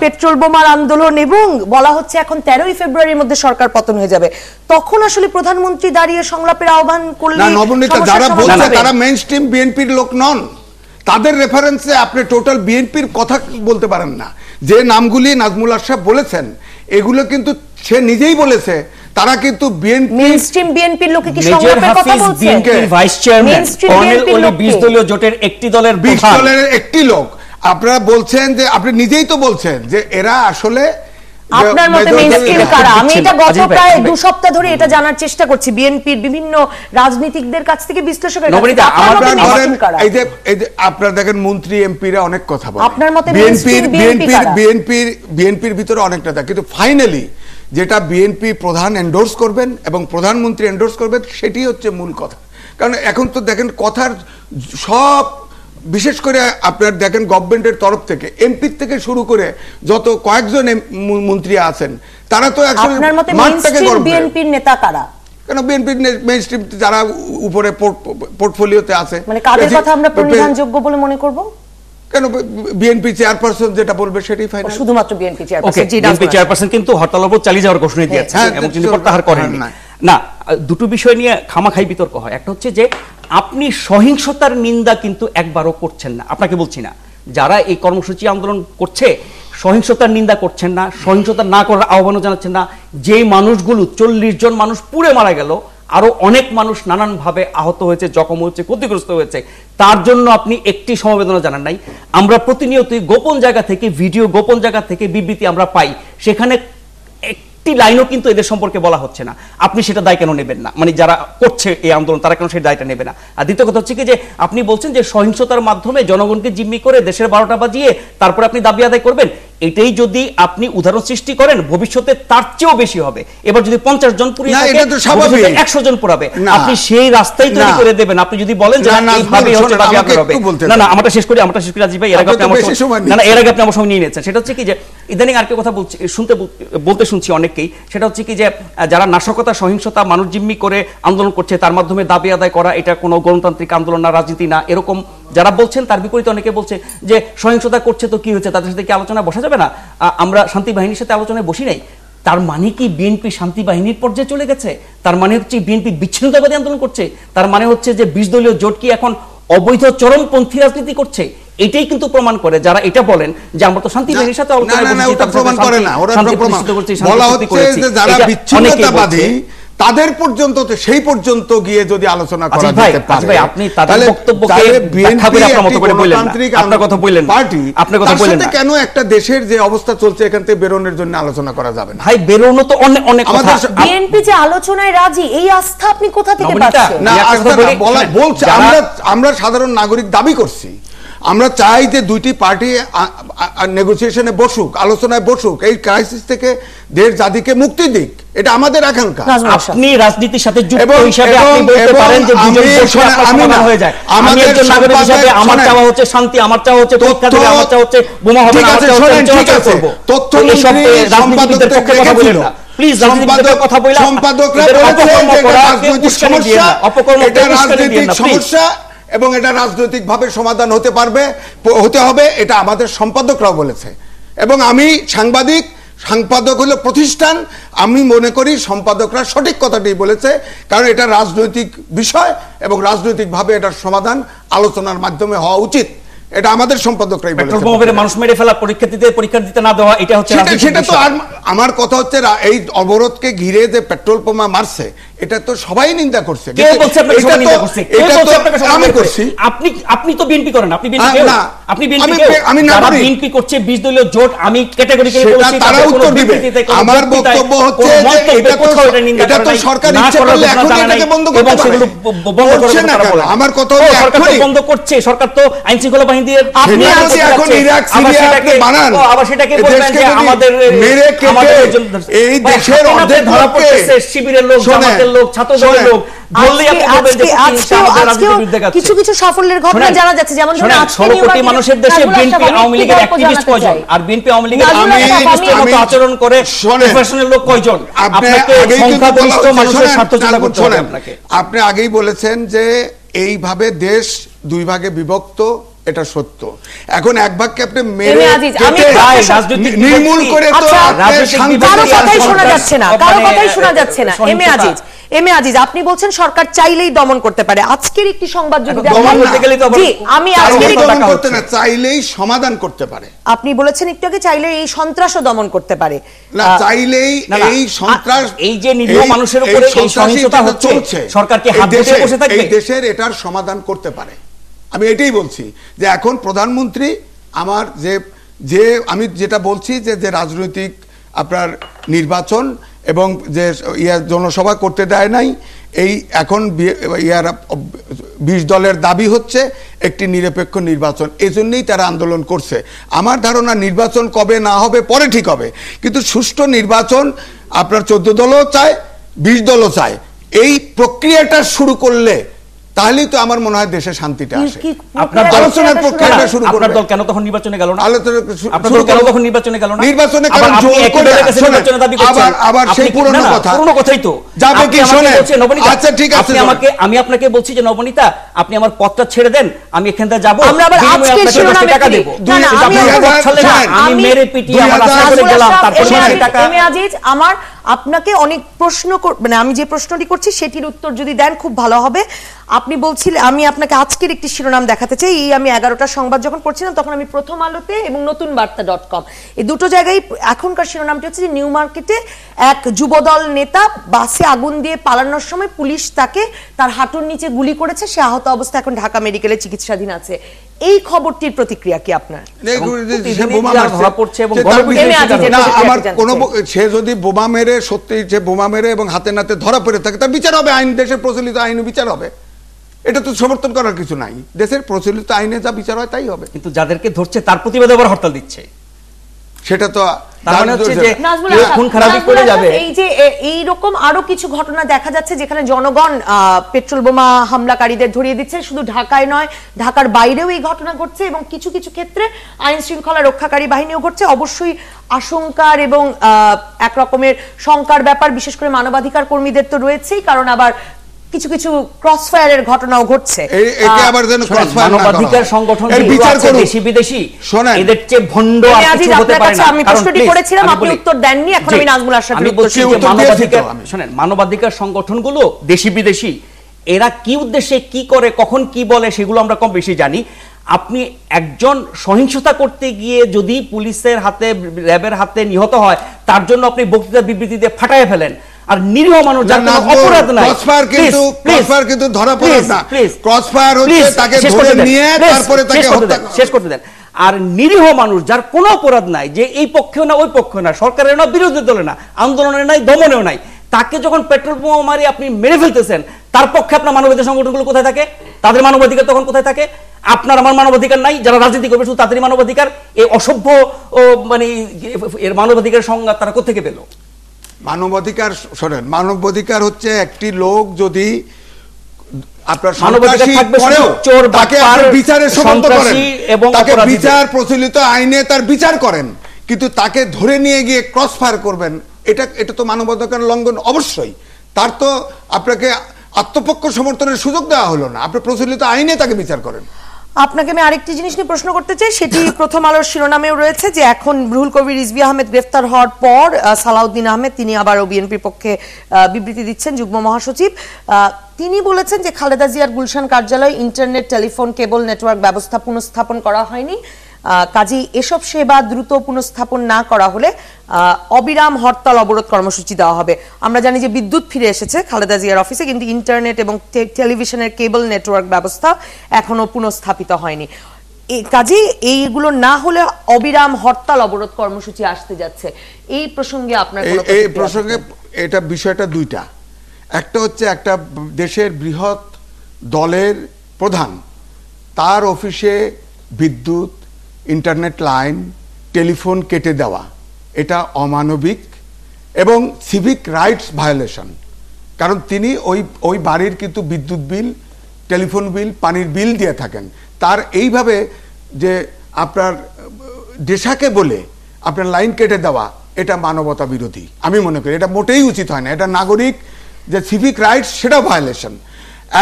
পেট্রোল বোমার আন্দোলন, এবং বলা হচ্ছে এখন 13ই ফেব্রুয়ারির মধ্যে সরকার পতন হয়ে যাবে, তখন আসলে প্রধানমন্ত্রী দাঁড়িয়ে সংলাপের আহ্বান করলে না, নবনীতা যারা বলছে তারা মেইনস্ট্রিম বিএনপির লোক নন, তাদের রেফারেন্সে আপনি টোটাল বিএনপির কথা বলতে পারেন না। যে নামগুলি নাজমুল আশরাফ বলেছেন এগুলো কিন্তু সে নিজেই বলেছে, তারা কিন্তু মেইনস্ট্রিম বিএনপির লোকে কি সংলাপের কথা বলছে? বিএনপির ভাইস চেয়ারম্যান কর্নেল ওলি 20 দলীয় জোটের একটি দলের 20 দলের একটি লোক। আপনারা বলছেন যে আপনি নিজেই তো বলছেন যে এরা আসলে আপনার মতে মেইনস্ট্রিম কারা? আমি এটা গত প্রায় 2 সপ্তাহ ধরে এটা জানার চেষ্টা করছি বিএনপির বিভিন্ন রাজনীতিকদের কাছ থেকে, বিশ্লেষকের কাছ থেকে। এই যে আপনারা দেখেন মন্ত্রী এমপিরা অনেক কথা বলে, আপনার মতে বিএনপির ভিতরে অনেকটা থাকে, কিন্তু ফাইনালি যেটা বিএনপি প্রধান এন্ডোর্স করবেন এবং প্রধানমন্ত্রী এন্ডোর্স করবেন সেটি হচ্ছে মূল কথা। কারণ এখন তো দেখেন কথার সব, বিশেষ করে আপনার দেখেন গভর্নমেন্টের তরফ থেকে এমপি থেকে শুরু করে যত কয়েকজন মন্ত্রী আছেন তারা তো আপনার মতে মেইনস্ট্রিম বিএনপির নেতা কারা? কেন বিএনপির মেইনস্ট্রিম যারা উপরে পোর্টফোলিওতে আছে, মানে কাদের কথা আমরা প্রণিধানযোগ্য বলে মনে করব? কেন বিএনপি চেয়ারপারসন যেটা বলবে সেটাই ফাইনাল। শুধুমাত্র বিএনপি চেয়ারপারসন? জি, বিএনপি চেয়ারপারসন কিন্তু হরতাল অবরোধ চালিয়ে যাওয়ার ঘোষণা দিয়েছেন এবং তিনি প্রত্যাহার করেন না। দুটো বিষয় নিয়ে খামাখাই বিতর্ক হয়। একটা হচ্ছে যে আপনি সহিংসতার নিন্দা কিন্তু একবারও করছেন না। আপনাকে বলছি না, যারা এই কর্মসূচি আন্দোলন করছে সহিংসতার নিন্দা করছেন না, সহিংসতা না করার আহ্বানও জানাচ্ছেন না। যে মানুষগুলো 40 জন মানুষ পুড়ে মারা গেল, আরো অনেক মানুষ নানানভাবে আহত হয়েছে, জখম হয়েছে, ক্ষতিগ্রস্ত হয়েছে, তার জন্য আপনি একটি সমবেদনা জানান নাই। আমরা প্রতিনিয়তই গোপন জায়গা থেকে ভিডিও, গোপন জায়গা থেকে বিবৃতি আমরা পাই, সেখানে লাইনও কিন্তু এদের সম্পর্কে বলা হচ্ছে না। আপনি সেটা দায় কেন নেবেন না? মানে যারা করছে এই আন্দোলন তারা কেন সেই দায়টা নেবে না? আর দ্বিতীয় কথা হচ্ছে কি যে আপনি বলছেন যে সহিংসতার মাধ্যমে জনগণকে জিম্মি করে দেশের 12টা বাজিয়ে তারপরে আপনি দাবি আদায় করবেন। এটাই যদি আপনি উদাহরণ সৃষ্টি করেন ভবিষ্যতে তার চেয়েও বেশি হবে। এবার যদি 50 জন পুড়িয়ে থাকে 100 জন পুরাবে, আপনি সেই রাস্তাই তৈরি করে দেবেন। আপনি যদি বলেন যে এইভাবে হচ্ছে দাবি আদায় হবে, না আমারটা শেষ করি রাজীব ভাই, এর আগে আপনি আমার সময় নিয়ে নিয়েছেন। সেটা হচ্ছে কি যে ইদানিং আরেকটা কথা বলতে শুনছি অনেককেই, সেটা হচ্ছে কি যে যারা নাশকতা, সহিংসতা, মানুষ জিম্মি করে আন্দোলন করছে তার মাধ্যমে দাবি আদায় করা এটা কোনো গণতান্ত্রিক আন্দোলন না, রাজনীতি না, এরকম যারা বলছেন। তার বিপরীতে অনেকে বলছে যে সহিংসতা করছে তো কি হয়েছে, তাদের সাথে কি আলোচনা বসা যাবে না? আমরা শান্তি বাহিনীর সাথে আলোচনায় বসি নাই। তার মানে কি বিএনপি শান্তি বাহিনীর পর্যায়ে চলে গেছে? তার মানে হচ্ছে বিএনপি বিচ্ছিন্নতাবাদী আন্দোলন করছে? তার মানে হচ্ছে যে 20 দলীয় জোট কি এখন অবৈধ চরমপন্থী রাজনীতি করছে? এটাই কিন্তু প্রমাণ করে যারা এটা বলেন যে আমরা তো শান্তি বাহিনীর সাথে আলোচনা করছি, তাদের পর্যন্ত সেই পর্যন্ত গিয়ে যদি আলোচনা করা যেতে পারে, আপনি তাদের বক্তব্যকে ব্যাখ্যা করে আপনার মতো করে বললেন না, আপনার কথা বললেন না, পার্টি আপনার কথা বললেন না। কেন একটা দেশের যে অবস্থা চলছে এখান থেকে বেরোনোর জন্য আলোচনা করা যাবে না? ভাই বেরোনো তো অনেক কথা। বিএনপি যে আলোচনায় রাজি, এই আস্থা আপনি কোথা থেকে পাচ্ছেন? না, আস্থা বলছে আমরা সাধারণ নাগরিক দাবি করছি, আমরা চাই যে দুইটি পার্টি নেগোসিয়েশনে বসুক, আলোচনায় বসুক, এই ক্রাইসিস থেকে দেশ জাতিকে মুক্তি দিক, এটা আমাদের আকাঙ্ক্ষা। আপনি রাজনীতির সাথে যুক্ত হিসেবে আপনি বলতে পারেন যে দুজন বসে সমাধান হয়ে যায়। আমি একজন নাগরিক হিসেবে আমার চাওয়া হচ্ছে শান্তি, আমার চাওয়া হচ্ছে পরীক্ষা দিলে, আমার চাওয়া হচ্ছে বোমা হবে না, আমার চাওয়া হচ্ছে চলাচল করব। তথ্যমন্ত্রী রাজনীতিবিদদের পক্ষে কথা বলেন না প্লিজ, রাজনীতিবিদদের কথা বলেন। সম্পাদকরা বলেছেন যে এটা রাজনৈতিক সমস্যা, এটা রাজনৈতিক সমস্যা এবং এটা রাজনৈতিকভাবে সমাধান হতে হবে, এটা আমাদের সম্পাদকরাও বলেছে। এবং আমি সাংবাদিক হলো প্রতিষ্ঠান, আমি মনে করি সম্পাদকরা সঠিক কথাটি বলেছে, কারণ এটা রাজনৈতিক বিষয় এবং রাজনৈতিকভাবে এটার সমাধান আলোচনার মাধ্যমে হওয়া উচিত। এটা আমাদের সম্পাদকরাই বলেছে। মানুষ মেরে ফেলা, পরীক্ষা দিতে না দেওয়া, এটা হচ্ছে সেটা তো। আর আমার কথা হচ্ছে এই অবরোধকে ঘিরে যে পেট্রোল বোমা মারছে এটা তো সবাই নিন্দা করছে। আপনি তো বিএনপি করেন, আপনি বিএনপি করছে 20 দলীয় জোট, আমি ক্যাটাগরিক্যালি বলছি তারা উত্তর দিবে। আমার বক্তব্য হচ্ছে যে এটা তো সরকার ইচ্ছে করলে এখন এটাকে বন্ধ করতে পারে, করছে না কেন? আমার কথা হচ্ছে সরকার বন্ধ করছে, সরকার তো আইন শৃঙ্খলা বাহিনী দিয়ে আপনি এখন ইরাক সিরিয়া আপনি বানান, আবার সেটাকে বলবেন যে আমাদের এই দেশের অর্ধেক ধরা পড়ছে শিবিরের লোক, জামাতের লোক, ছাত্রদলের লোক। কিছু কিছু সাফল্যের ঘটনা জানা যাচ্ছে, যেমন 16 কোটি মানুষের দেশে বিএনপি আওয়ামী লীগের অ্যাক্টিভিস্ট কয়জন, আর বিএনপি আওয়ামী লীগের অ্যাক্টিভিস্টের মতো আচরণ করে প্রফেশনাল লোক কয়জন? আপনাকে সংখ্যাগরিষ্ঠ মানুষের স্বার্থ চিন্তা করতে হবে আপনাকে। আপনি আগেই বলেছেন যে এইভাবে দেশ দুই ভাগে বিভক্ত, এটা সত্য। এখন এক ভাগকে আপনি মেরে নির্মূল করে তো কারো কথাই শোনা যাচ্ছে না, কারো কথাই শোনা যাচ্ছে না। M A Aziz, M A Aziz, আপনি বলছেন সরকার চাইলেই দমন করতে পারে। আজকের একটি সংবাদ যদি আমি দমন করতে না, চাইলেই সমাধান করতে পারে। আপনি বলেছেন একটু আগে চাইলে এই সন্ত্রাসও দমন করতে পারে না, চাইলেই এই সন্ত্রাস, এই যে নিরীহ মানুষের উপরে এই সহিংসতা হচ্ছে, সরকার কি হাত গুটিয়ে বসে থাকবে? এই দেশের এটার সমাধান করতে পারে। আমি এটাই বলছি যে এখন প্রধানমন্ত্রী আমার যে আমি যেটা বলছি যে রাজনৈতিক আপনার নির্বাচন এবং যে জনসভা করতে দেয় নাই, এই এখন 20 দলের দাবি হচ্ছে একটি নিরপেক্ষ নির্বাচন, এজন্যই তারা আন্দোলন করছে। আমার ধারণা নির্বাচন কবে না হবে পরে ঠিক হবে, কিন্তু সুষ্ঠু নির্বাচন আপনার 14 দলও চায়, 20 দলও চায়। এই প্রক্রিয়াটা শুরু করলে তাহলেই তো আমার মনে হয় দেশে শান্তিটা আসে। আপনার আলোচনার প্রক্রিয়াটা শুরু করবে। আপনার দল কেন তখন নির্বাচনে গেল না? আপনার দল কেন তখন নির্বাচনে গেল না? নির্বাচনে কারণ জোর করে নির্বাচনে দাবি করছেন। আবার সেই পুরনো কথাই তো যাবে কি শুনে। আচ্ছা ঠিক আছে, আমি আপনাকে বলছি যে নবনীতা, আপনি আমার পদটা ছেড়ে দেন, আমি এখান থেকে যাব, আমরা আবার আজকে শিরোনামে টাকা দেব। আমি মেরে পিটিয়ে আমার রাস্তা করে গেলাম, তারপরে টাকা। এম এ আজিজ, আমার আপনাকে অনেক প্রশ্ন, মানে আমি যে প্রশ্নটি করছি সেটির উত্তর যদি দেন খুব ভালো হবে। আপনি বলছিলেন, আমি আপনাকে আজকের একটি শিরোনাম দেখাতে চাই। এই আমি 11টা সংবাদ যখন পড়ছিলাম তখন আমি প্রথম আলোতে এবং নতুন বার্তা.com এই দুটো জায়গায় এখনকার শিরোনামটি হচ্ছে যে নিউ মার্কেটে এক যুবদল নেতা বাসে আগুন দিয়ে পালানোর সময় পুলিশ তাকে তার হাঁটুর নিচে গুলি করেছে, সে আহত অবস্থায় এখন ঢাকা মেডিকেলে চিকিৎসাধীন আছে। এই খবরটির প্রতিক্রিয়া কি আপনার? সে যদি বোমা মেরে, সত্যি যে বোমা মেরে এবং হাতে নাতে ধরা পড়ে থাকে তার বিচার হবে, আইন, দেশের প্রচলিত আইনে বিচার হবে। এটা তো সমর্থন করার কিছু নাই, দেশের প্রচলিত আইনে যা বিচার হয় তাই হবে। কিন্তু যাদেরকে ধরছে তার প্রতিবাদে আবার হরতাল দিচ্ছে, সেটা তো এই যে এইরকম আরো কিছু ঘটনা দেখা যাচ্ছে যেখানে জনগণ পেট্রোল বোমা হামলাকারীদের ধরিয়ে দিচ্ছে। শুধু ঢাকায় নয়, ঢাকার বাইরেও এই ঘটনা ঘটছে এবং কিছু কিছু ক্ষেত্রে আইন শৃঙ্খলা রক্ষাকারী বাহিনীও ঘটছে। অবশ্যই আশঙ্কার এবং এক রকমের শঙ্কার ব্যাপার, বিশেষ করে মানবাধিকার কর্মীদের তো রয়েছেই, কারণ আবার কিছু কিছু ক্রসফায়ারের ঘটনাও ঘটছে। একে আবার যেন ক্রসফায়ার মানবাধিকার সংগঠন দেশি বিদেশি এদের চেয়ে ভণ্ড আর কিছু হতে পারে না। আমি প্রশ্নটি করেছিলাম, আপনি উত্তর দেননি, এখন আমি নাজমুল আশরাফের উত্তর মানবাধিকার, শুনেন, মানবাধিকার সংগঠনগুলো দেশি বিদেশি, এরা কি উদ্দেশ্যে কি করে, কখন কি বলে সেগুলো আমরা কম বেশি জানি। আপনি একজন সহিংসতা করতে গিয়ে যদি পুলিশের হাতে, র্যাবের হাতে নিহত হয়, তার জন্য আপনি বক্তৃতা বিবৃতি দিয়ে ফাটায় ফেলেন, আর নিরীহ মানুষ যার কোনো অপরাধ নাই, ক্রসফায়ার কিন্তু ধরা পড়ে না, ক্রসফায়ার হচ্ছে তাকে ধরে নিয়ে তারপরে তাকে হত্যা, শেষ করতে দেন। আর নিরীহ মানুষ যার কোনো অপরাধ নাই, যে এই পক্ষেও না ওই পক্ষেও না, সরকারের না বিরোধী দলের না, আন্দোলনের নাই দমনেও নাই, তাকে যখন পেট্রোল বোমা মারি আপনি মেরে ফেলতেছেন, তার পক্ষে আপনার মানবাধিকার সংগঠনগুলো কোথায় থাকে? তাদের মানবাধিকার তখন কোথায় থাকে? আপনার আমার মানবাধিকার নাই, যারা রাজনীতি করবে শুধু তাদেরই মানবাধিকার। এই অসভ্য মানে এর মানবাধিকার সংজ্ঞা তারা কোথেকে পেল? মানবাধিকার, শোনেন, মানবাধিকার হচ্ছে একটি লোক যদি আপনার বিচার প্রচলিত আইনে তার বিচার করেন, কিন্তু তাকে ধরে নিয়ে গিয়ে ক্রসফায়ার করবেন, এটা তো মানবাধিকার লঙ্ঘন অবশ্যই। তার তো আপনাকে আত্মপক্ষ সমর্থনের সুযোগ দেওয়া হলো না, আপনি প্রচলিত আইনে তাকে বিচার করেন। আপনাকে আমি আরেকটি জিনিস নিয়ে প্রশ্ন করতে চাই, সেটি প্রথম আলোর শিরোনামেও রয়েছে যে এখন রুহুল কবির রিজভী আহমেদ গ্রেফতার হওয়ার পর সালাউদ্দিন আহমেদ, তিনি আবারও বিএনপির পক্ষে বিবৃতি দিচ্ছেন, যুগ্ম মহাসচিব। তিনি বলেছেন যে খালেদা জিয়ার গুলশান কার্যালয়ে ইন্টারনেট, টেলিফোন, কেবল নেটওয়ার্ক ব্যবস্থা পুনঃস্থাপন করা হয়নি, কাজেই এসব সেবা দ্রুত পুনঃস্থাপন না করা হলে অবিরাম হরতাল অবরোধ কর্মসূচি দেওয়া হবে। আমরা জানি যে বিদ্যুৎ ফিরে এসেছে খালেদা জিয়ার অফিসে, কিন্তু ইন্টারনেট এবং টেলিভিশনের কেবল নেটওয়ার্ক ব্যবস্থা এখনো পুনঃস্থাপিত হয়নি। কাজেই এইগুলো না হলে অবিরাম হরতাল অবরোধ কর্মসূচি আসতে যাচ্ছে। এই প্রসঙ্গে আপনার এই প্রসঙ্গে এটা বিষয়টা দুইটা। একটা হচ্ছে একটা দেশের বৃহৎ দলের প্রধান, তার অফিসে বিদ্যুৎ, ইন্টারনেট লাইন, টেলিফোন কেটে দেওয়া, এটা অমানবিক এবং সিভিক রাইটস ভায়োলেশন। কারণ তিনি ওই বাড়ির কিন্তু বিদ্যুৎ বিল, টেলিফোন বিল, পানির বিল দিয়ে থাকেন, তার এইভাবে যে আপনার দেশাকে বলে আপনার লাইন কেটে দেওয়া, এটা মানবতা বিরোধী। আমি মনে করি এটা মোটেই উচিত হয় না, এটা নাগরিক যে সিভিক রাইটস সেটাও ভায়োলেশন।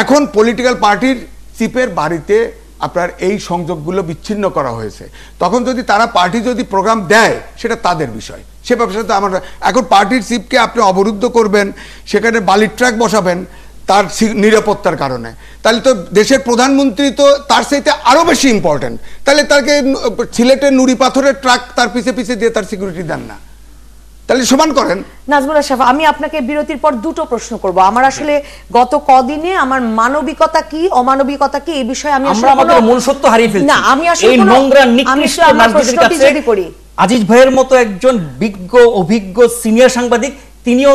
এখন পলিটিক্যাল পার্টির চিফের বাড়িতে আপনার এই সংযোগগুলো বিচ্ছিন্ন করা হয়েছে। তখন যদি তারা পার্টি যদি প্রোগ্রাম দেয় সেটা তাদের বিষয়, সে ব্যাপারে তো আমার এখন পার্টির চিফকে আপনি অবরুদ্ধ করবেন, সেখানে বালির ট্রাক বসাবেন তার নিরাপত্তার কারণে, তাহলে তো দেশের প্রধানমন্ত্রী তো তার চাইতে আরো বেশি ইম্পর্টেন্ট, তাহলে তাকে সিলেটের নুড়ি পাথরের ট্রাক তার পিছে পিছে দিয়ে তার সিকিউরিটি দেন না, তাহলে সমান করেন। নাজমুল আশরাফ, আমি আপনাকে বিরতির পর দুটো প্রশ্ন করব। আমার আসলে গত কদিনে আমার মানবিকতা কি অমানবিকতা কি এই বিষয়ে আমি আমরা আমাদের মূল সত্য হারিয়ে ফেলছি। না, আমি আসলে এই নোংরা নিকৃষ্ট রাজনীতির কাছে যদি করি, আজিজ ভাইয়ের মতো একজন বিজ্ঞ অভিজ্ঞ সিনিয়র সাংবাদিক, তিনিও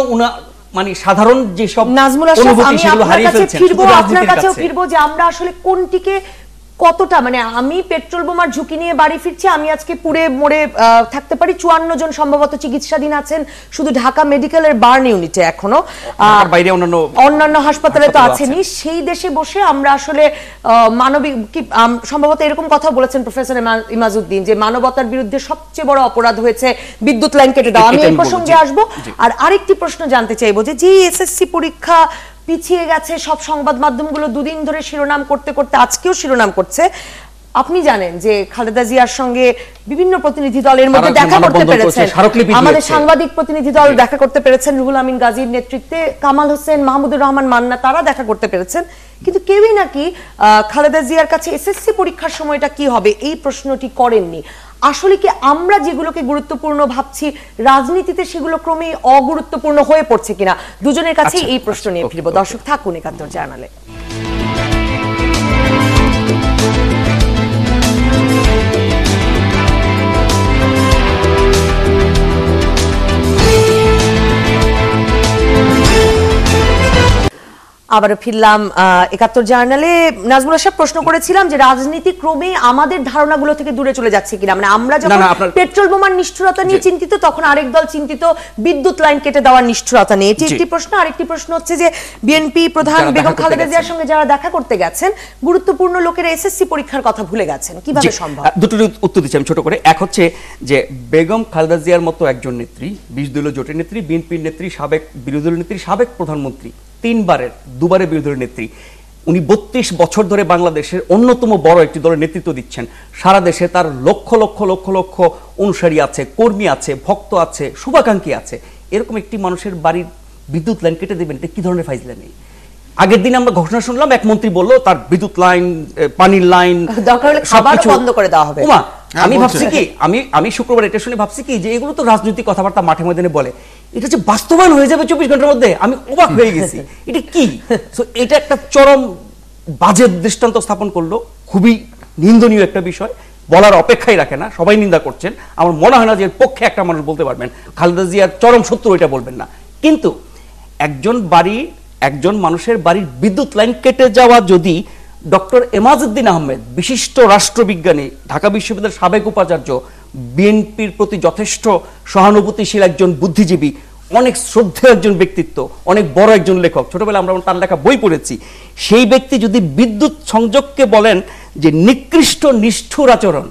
মানে সাধারণ যে সব নাজমুল আশরাফ, আমি আপনার কাছে ফিরবো, আপনার কাছেও ফিরবো যে আমরা আসলে কোনটিকে কতটা, মানে আমি পেট্রোল বোমার ঝুঁকি নিয়ে বাড়ি ফিরছি, আমি আজকে পুড়ে মরে থাকতে পারি, 54 জন সম্ভবত চিকিৎসাধীন আছেন শুধু ঢাকা মেডিকেলের বার্ন ইউনিটে, এখনো বাইরে অন্যান্য হাসপাতালে তো আছেনই। সেই দেশে বসে আমরা আসলে মানবিক কি, সম্ভবত এরকম কথা বলেছেন প্রফেসর ইমাজউদ্দিন যে মানবতার বিরুদ্ধে সবচেয়ে বড় অপরাধ হয়েছে বিদ্যুৎ লাইন কেটে দেওয়া। আমি এই প্রসঙ্গে আসবো। আর আরেকটি প্রশ্ন জানতে চাইবো যে এসএসসি পরীক্ষা পিছিয়ে গেছে, সব সংবাদ মাধ্যমগুলো দুদিন ধরে শিরোনাম করতে করতে আজকেও শিরোনাম করছে। আপনি জানেন যে খালেদা জিয়ার সঙ্গে বিভিন্ন প্রতিনিধি দলের মধ্যে দেখা করতে পেরেছেন, আমাদের সাংবাদিক প্রতিনিধি দল দেখা করতে পেরেছেন, রুহুল আমিন গাজীর নেতৃত্বে কামাল হোসেন, মাহমুদুর রহমান মান্না, তারা দেখা করতে পেরেছেন, কিন্তু কেউই নাকি খালেদা জিয়ার কাছে এসএসসি পরীক্ষার সময়টা কি হবে এই প্রশ্নটি করেননি। আসলে কি আমরা যেগুলোকে গুরুত্বপূর্ণ ভাবছি রাজনীতিতে সেগুলো ক্রমেই অগুরুত্বপূর্ণ হয়ে পড়ছে কিনা? দুজনের কাছে এই প্রশ্ন নিয়ে ফিরবো। দর্শক থাকুন একাত্তর জার্নালে। আবারও ফিরলাম একাত্তর জার্নালে। নাজমুল আশরাফ, প্রশ্ন করেছিলাম যে রাজনীতি ক্রমে আমাদের ধারণাগুলো থেকে দূরে চলে যাচ্ছে কিনা, মানে আমরা যখন পেট্রোল বোমার নিষ্ঠুরতা নিয়ে চিন্তিত তখন আরেক দল চিন্তিত বিদ্যুৎ লাইন কেটে দেওয়ার নিষ্ঠুরতা নিয়ে। এটি একটি প্রশ্ন। আরেকটি প্রশ্ন হচ্ছে যে বিএনপি প্রধান বেগম খালেদা জিয়ার সঙ্গে যারা দেখা করতে গেছেন গুরুত্বপূর্ণ লোকেরা এসএসসি পরীক্ষার কথা ভুলে গেছেন, কিভাবে সম্ভব? দুটো উত্তর দিচ্ছি আমি ছোট করে। এক হচ্ছে যে বেগম খালেদা জিয়ার মতো একজন নেত্রী, 20 দলীয় জোটের নেত্রী, বিএনপির নেত্রী, সাবেক বিরোধী দলের নেত্রী, সাবেক প্রধানমন্ত্রী, দুবারের বিরোধী দলের নেত্রী, উনি 32 বছর ধরে বাংলাদেশের অন্যতম বড় একটি দলের নেতৃত্ব দিচ্ছেন। সারা দেশে তার লক্ষ লক্ষ লক্ষ লক্ষ অনুসারী আছে, কর্মী আছে, ভক্ত আছে, শুভাকাঙ্ক্ষী আছে। এরকম একটি মানুষের বাড়ির বিদ্যুৎ লাইন কেটে দেবেন, এটা কি ধরনের ফাইজলামি? আগের দিন আমরা ঘোষণা শুনলাম, এক মন্ত্রী বললো তার বিদ্যুৎ লাইন, পানির লাইন সবকিছু বন্ধ করে দেওয়া হবে। আমি ভাবছি কি, আমি শুক্রবার এটা শুনে ভাবছি কি যে এগুলো তো রাজনৈতিক কথাবার্তা মাঠে ময়দানে বলে, এটা যে বাস্তবায়ন হয়ে যাবে 24 ঘন্টার মধ্যে, আমি অবাক হয়ে গেছি। এটা কি? এটা একটা চরম বাজে দৃষ্টান্ত স্থাপন করলো, খুবই নিন্দনীয় একটা বিষয়, বলার অপেক্ষাই রাখে না, সবাই নিন্দা করছেন। আমার মনে হয় না যে এর পক্ষে একটা মানুষ বলতে পারবেন খালেদা জিয়ার চরম শত্রু এটা বলবেন না। কিন্তু একজন মানুষের বাড়ির বিদ্যুৎ লাইন কেটে যাওয়া যদি ডক্টর এমাজউদ্দিন আহমেদ, বিশিষ্ট রাষ্ট্রবিজ্ঞানী, ঢাকা বিশ্ববিদ্যালয়ের সাবেক উপাচার্য, বিএনপির প্রতি যথেষ্ট সহানুভূতিশীল একজন বুদ্ধিজীবী, অনেক শ্রদ্ধেয় একজন ব্যক্তিত্ব, অনেক বড় একজন লেখক, ছোটবেলায় আমরা তার লেখা বই পড়েছি, সেই ব্যক্তি যদি বিদ্যুৎ সংযোগকে বলেন যে নিকৃষ্ট নিষ্ঠুর আচরণ,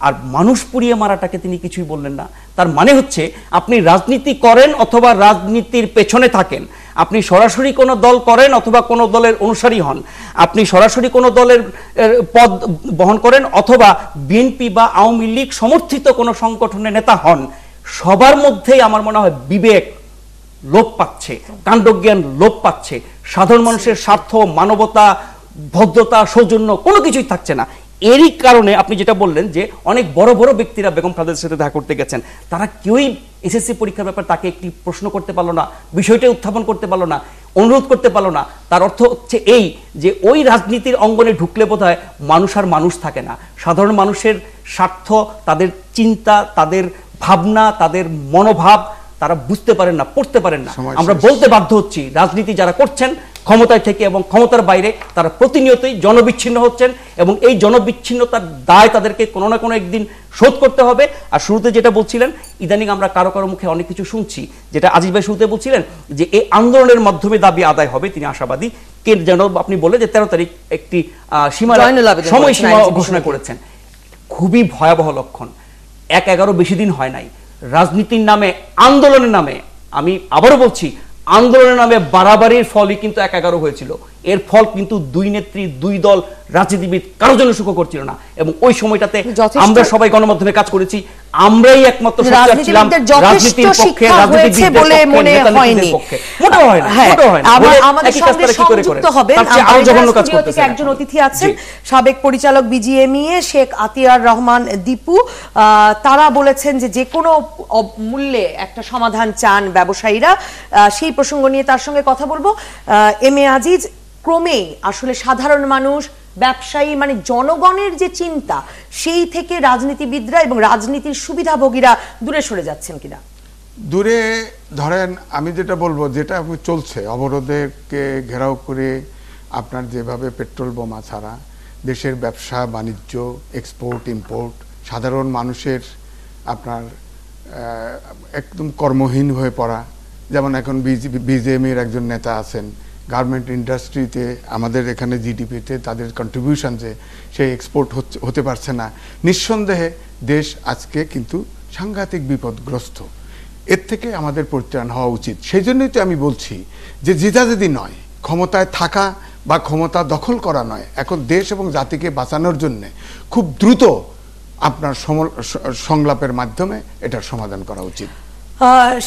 আর মানুষ পুড়িয়ে মারাটাকে তিনি কিছুই বললেন না, তার মানে হচ্ছে আপনি রাজনীতি করেন অথবা রাজনীতির পেছনে থাকেন, আপনি সরাসরি কোনো দল করেন অথবা কোনো দলের অনুসারী হন, আপনি সরাসরি কোনো দলের পদ বহন করেন অথবা বিএনপি বা আওয়ামী লীগ সমর্থিত কোনো সংগঠনের নেতা হন, সবার মধ্যেই আমার মনে হয় বিবেক লোপ পাচ্ছে, কাণ্ডজ্ঞান লোপ পাচ্ছে, সাধারণ মানুষের স্বার্থ, মানবতা, ভদ্রতা, সৌজন্য কোনো কিছুই থাকছে না। এরই কারণে আপনি যেটা বললেন যে অনেক বড় বড় ব্যক্তিরা বেগম খালেদার সাথে দেখা করতে গেছেন, তারা কেউই এসএসসি পরীক্ষার ব্যাপারে তাকে একটি প্রশ্ন করতে পারলো না, বিষয়টা উত্থাপন করতে পারলো না, অনুরোধ করতে পারলো না। তার অর্থ হচ্ছে এই যে ওই রাজনীতির অঙ্গনে ঢুকলে বোধহয় মানুষ আর মানুষ থাকে না, সাধারণ মানুষের স্বার্থ, তাদের চিন্তা, তাদের ভাবনা, তাদের মনোভাব তারা বুঝতে পারেন না, পড়তে পারেন না। আমরা বলতে বাধ্য হচ্ছি রাজনীতি যারা করছেন ক্ষমতায় থেকে এবং ক্ষমতার বাইরে, তারা প্রতিনিয়তই জনবিচ্ছিন্ন হচ্ছেন এবং এই জনবিচ্ছিন্নতার দায় তাদেরকে কোনো না কোনো একদিন শোধ করতে হবে। আর শুরুতে যেটা বলছিলেন, ইদানিং আমরা কারো কারো মুখে অনেক কিছু শুনছি, যেটা আজিজ ভাই শুরুতে বলছিলেন যে এই আন্দোলনের মাধ্যমে দাবি আদায় হবে, তিনি আশাবাদী। কে যেন আপনি বলে যে 13 তারিখ একটি সময়সীমা ঘোষণা করেছেন, খুবই ভয়াবহ লক্ষণ। 1-11 বেশি দিন হয় নাই, রাজনীতির নামে, আন্দোলনের নামে, আমি আবারও বলছি আন্দোলনের নামে বাড়াবাড়ির ফলই কিন্তু ১-১১ হয়েছিল। এর ফল কিন্তু দুই নেত্রী, দুই দল, রাজনীতিবিদ কারোর জন্য সুখ করছিল না। এবং ওই সময়টাতে আমরা সবাই গণমাধ্যমে কাজ করেছি, আমরাই একমাত্র সোচ্চার ছিলাম রাজনীতির পক্ষে, রাজনীতিবিদদের পক্ষে, নেতানেত্রীদের পক্ষে। মোটেও হয় না, মোটেও হয় না। আমাদের সঙ্গে সংযুক্ত হবেন একজন অতিথি আছেন, সাবেক পরিচালক বিজিএমইএ শেখ আতিয়ার রহমান দীপু। তারা বলেছেন যে কোনো মূল্যে একটা সমাধান চান ব্যবসায়ীরা। সেই প্রসঙ্গ নিয়ে তার সঙ্গে কথা বলবো। এম এ আজিজ, ক্রমেই আসলে সাধারণ মানুষ, ব্যবসায়ী, মানে জনগণের যে চিন্তা, সেই থেকে রাজনীতিবিদরা এবং রাজনীতির সুবিধাভোগীরা দূরে সরে যাচ্ছেন কিনা? দূরে ধরেন, আমি যেটা বলবো, যেটা চলছে অবরোধকে ঘেরাও করে আপনার যেভাবে পেট্রোল বোমা ছাড়া দেশের ব্যবসা বাণিজ্য, এক্সপোর্ট ইম্পোর্ট, সাধারণ মানুষের আপনার একদম কর্মহীন হয়ে পড়া। যেমন এখন বিজেএমইর একজন নেতা আছেন, গার্মেন্ট ইন্ডাস্ট্রিতে আমাদের এখানে জিডিপিতে তাদের কন্ট্রিবিউশন যে সেই এক্সপোর্ট হতে পারছে না। নিঃসন্দেহে দেশ আজকে কিন্তু সাংঘাতিক বিপদগ্রস্ত। এর থেকে আমাদের পরিত্রাণ হওয়া উচিত। সেই জন্যই তো আমি বলছি যে জিদাজিদি নয়, ক্ষমতায় থাকা বা ক্ষমতা দখল করা নয়, এখন দেশ এবং জাতিকে বাঁচানোর জন্য খুব দ্রুত আপনার সংলাপের মাধ্যমে এটার সমাধান করা উচিত।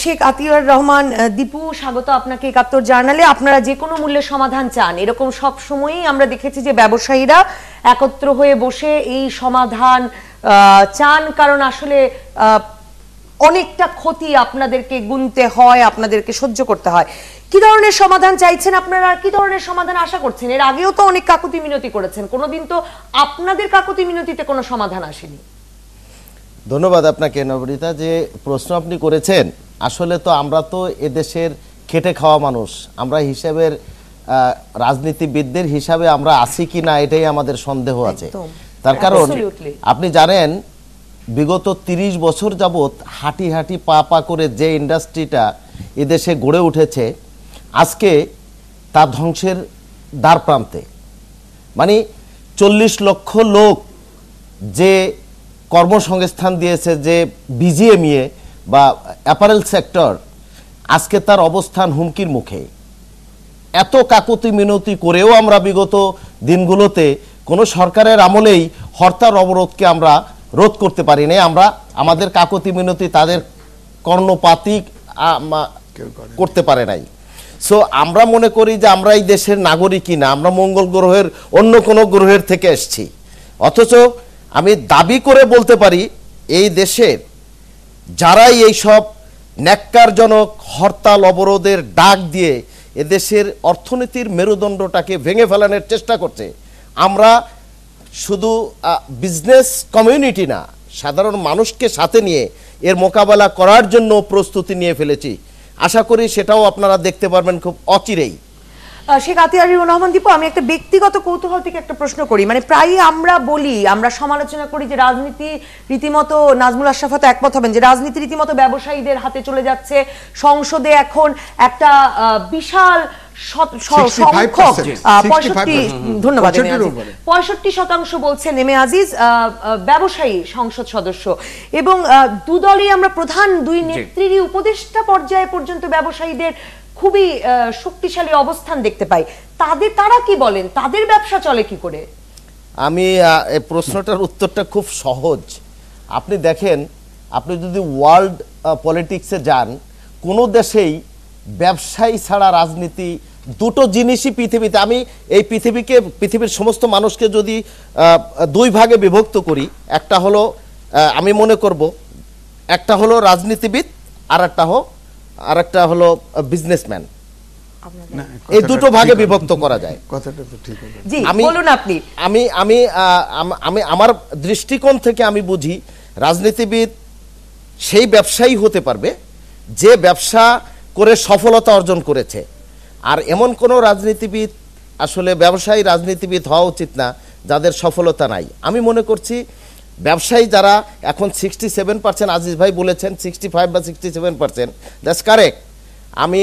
শেখ আতিয়ার রহমান দীপু, স্বাগত আপনাকে ৭১ জার্নালে। আপনারা যে কোনো মূল্যে সমাধান চান, এরকম সব সময়ই আমরা দেখেছি যে ব্যবসায়ীরা একত্র হয়ে বসে এই সমাধান চান, কারণ আসলে অনেকটা ক্ষতি আপনাদেরকে গুনতে হয়, আপনাদেরকে সহ্য করতে হয়। কি ধরনের সমাধান চাইছেন আপনারা, কি ধরনের সমাধান আশা করছেন? এর আগেও তো অনেক কাকুতি মিনতি করেছেন, কোনোদিন তো আপনাদের কাকুতি মিনতিতে কোনো সমাধান আসেনি। ধন্যবাদ আপনাকে নবনীতা, যে প্রশ্ন আপনি করেছেন। আসলে তো আমরা তো এদেশের খেটে খাওয়া মানুষ, আমরা হিসাবের রাজনীতিবিদদের হিসাবে আমরা আছি কি না এটাই আমাদের সন্দেহ আছে। তার কারণ আপনি জানেন, বিগত ৩০ বছর যাবৎ হাঁটি হাঁটি পা পা করে যে ইন্ডাস্ট্রিটা এদেশে গড়ে উঠেছে, আজকে তা ধ্বংসের দ্বার প্রান্তে। মানে ৪০ লক্ষ লোক যে কর্মসংস্থান দিয়েছে যে বিজিএমইএ বা অ্যাপারেল সেক্টর, আজকে তার অবস্থান হুমকির মুখে। এত কাকুতি মিনতি করেও আমরা বিগত দিনগুলোতে কোনো সরকারের আমলেই হরতাল অবরোধকে আমরা রোধ করতে পারি নাই। আমরা আমাদের কাকুতি মিনতি তাদের কর্ণপাতই করতে পারে নাই। সো আমরা মনে করি যে আমরা এই দেশের নাগরিকই না, আমরা মঙ্গল গ্রহের অন্য কোনো গ্রহের থেকে এসেছি। অথচ আমি দাবি করে বলতে পারি, এই দেশের যারাই এই সব ন্যাক্কারজনক হরতাল অবরোধের ডাক দিয়ে এদেশের অর্থনীতির মেরুদণ্ডটাকে ভেঙে ফেলানোর চেষ্টা করছে, আমরা শুধু বিজনেস কমিউনিটি না, সাধারণ মানুষকে সাথে নিয়ে এর মোকাবেলা করার জন্য প্রস্তুতি নিয়ে ফেলেছি। আশা করি সেটাও আপনারা দেখতে পারবেন খুব অচিরেই। শেখ আতিয়ার রহমান দীপু, আমি একটা ব্যক্তিগত কৌতূহল থেকে একটা প্রশ্ন করি। মানে প্রায়ই আমরা বলি, আমরা সমালোচনা করি যে রাজনীতি রীতিমতো, নাজমুল আশরাফত একমত হবেন, যে রাজনীতি রীতিমতো ব্যবসায়ীদের হাতে চলে যাচ্ছে। সংসদে এখন একটা বিশাল সংখ্যক 65% বলছেন এম এ আজিজ ব্যবসায়ী সংসদ সদস্য, এবং দুদলই আমরা প্রধান দুই নেত্রীরই উপদেষ্টা পর্যায়ে পর্যন্ত ব্যবসায়ীদের খুবই শক্তিশালী অবস্থান দেখতে পাই। তারা কি বলেন, তাদের ব্যবসা চলে কি করে? আমি এই প্রশ্নটার উত্তরটা খুব সহজ। আপনি দেখেন, আপনি যদি ওয়ার্ল্ড পলিটিক্সে যান, কোনো দেশেই ব্যবসায়ী ছাড়া রাজনীতি, দুটো জিনিসই পৃথিবীতে, আমি এই পৃথিবীর সমস্ত মানুষকে যদি দুই ভাগে বিভক্ত করি, একটা হলো আমি মনে করব একটা হলো রাজনীতিবিদ, আর একটা হলো বিজনেসম্যান। এই দুটো ভাগে বিভক্ত করা যায়। আমি আমার দৃষ্টিকোণ থেকে আমি বুঝি, রাজনীতিবিদ সেই ব্যবসায়ী হতে পারবে যে ব্যবসা করে সফলতা অর্জন করেছে। আর এমন কোনো রাজনীতিবিদ, আসলে ব্যবসায়ী রাজনীতিবিদ হওয়া উচিত না যাদের সফলতা নাই। আমি মনে করছি ব্যবসায়ী যারা এখন 67%, আজিজ ভাই বলেছেন 65 বা 67%, দ্যাটস কারেক্ট। আমি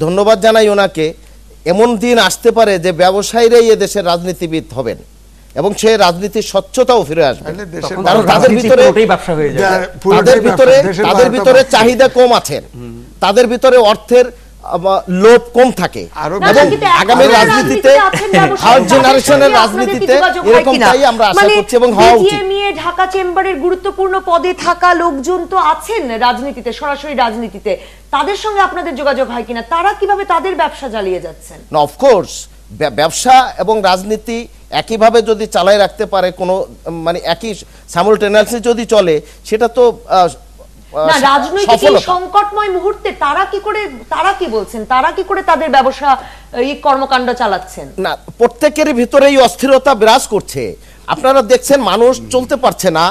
ধন্যবাদ জানাই ওনাকে। এমন দিন আসতে পারে যে ব্যবসায়ীরাই এদেশের রাজনীতিবিদ হবেন এবং সে রাজনীতির স্বচ্ছতাও ফিরে আসবে। কারণ তাদের ভিতরে চাহিদা কম আছেন, তাদের ভিতরে অর্থের লোভ কম থাকে এবং আগামী রাজনীতিতে থার্ড জেনারেশনের রাজনীতিতে এরকমটাই আমরা আশা করছি এবং হওয়া উচিত। ঢাকা চেম্বারের গুরুত্বপূর্ণ পদে থাকা লোকজন তো আছেন রাজনীতিতে, সরাসরি রাজনীতিতে, তাদের সঙ্গে আপনাদের যোগাযোগ হয় কিনা? তারা কিভাবে তাদের ব্যবসা চালিয়ে যাচ্ছেন? না, অফকোর্স ব্যবসা এবং রাজনীতি একইভাবে যদি চালায় রাখতে পারে, কোনো মানে একই সাইমultaneously যদি চলে, সেটা তো না, রাজনৈতিক সংকটময় মুহূর্তে তারা কি বলছেন, তারা কি করে তাদের ব্যবসা এই কর্মকাণ্ড চালাচ্ছেন? না, প্রত্যেকেরই ভিতরেই অস্থিরতা বিরাজ করছে। আপনারা দেখছেন মানুষ চলতে পারছে না।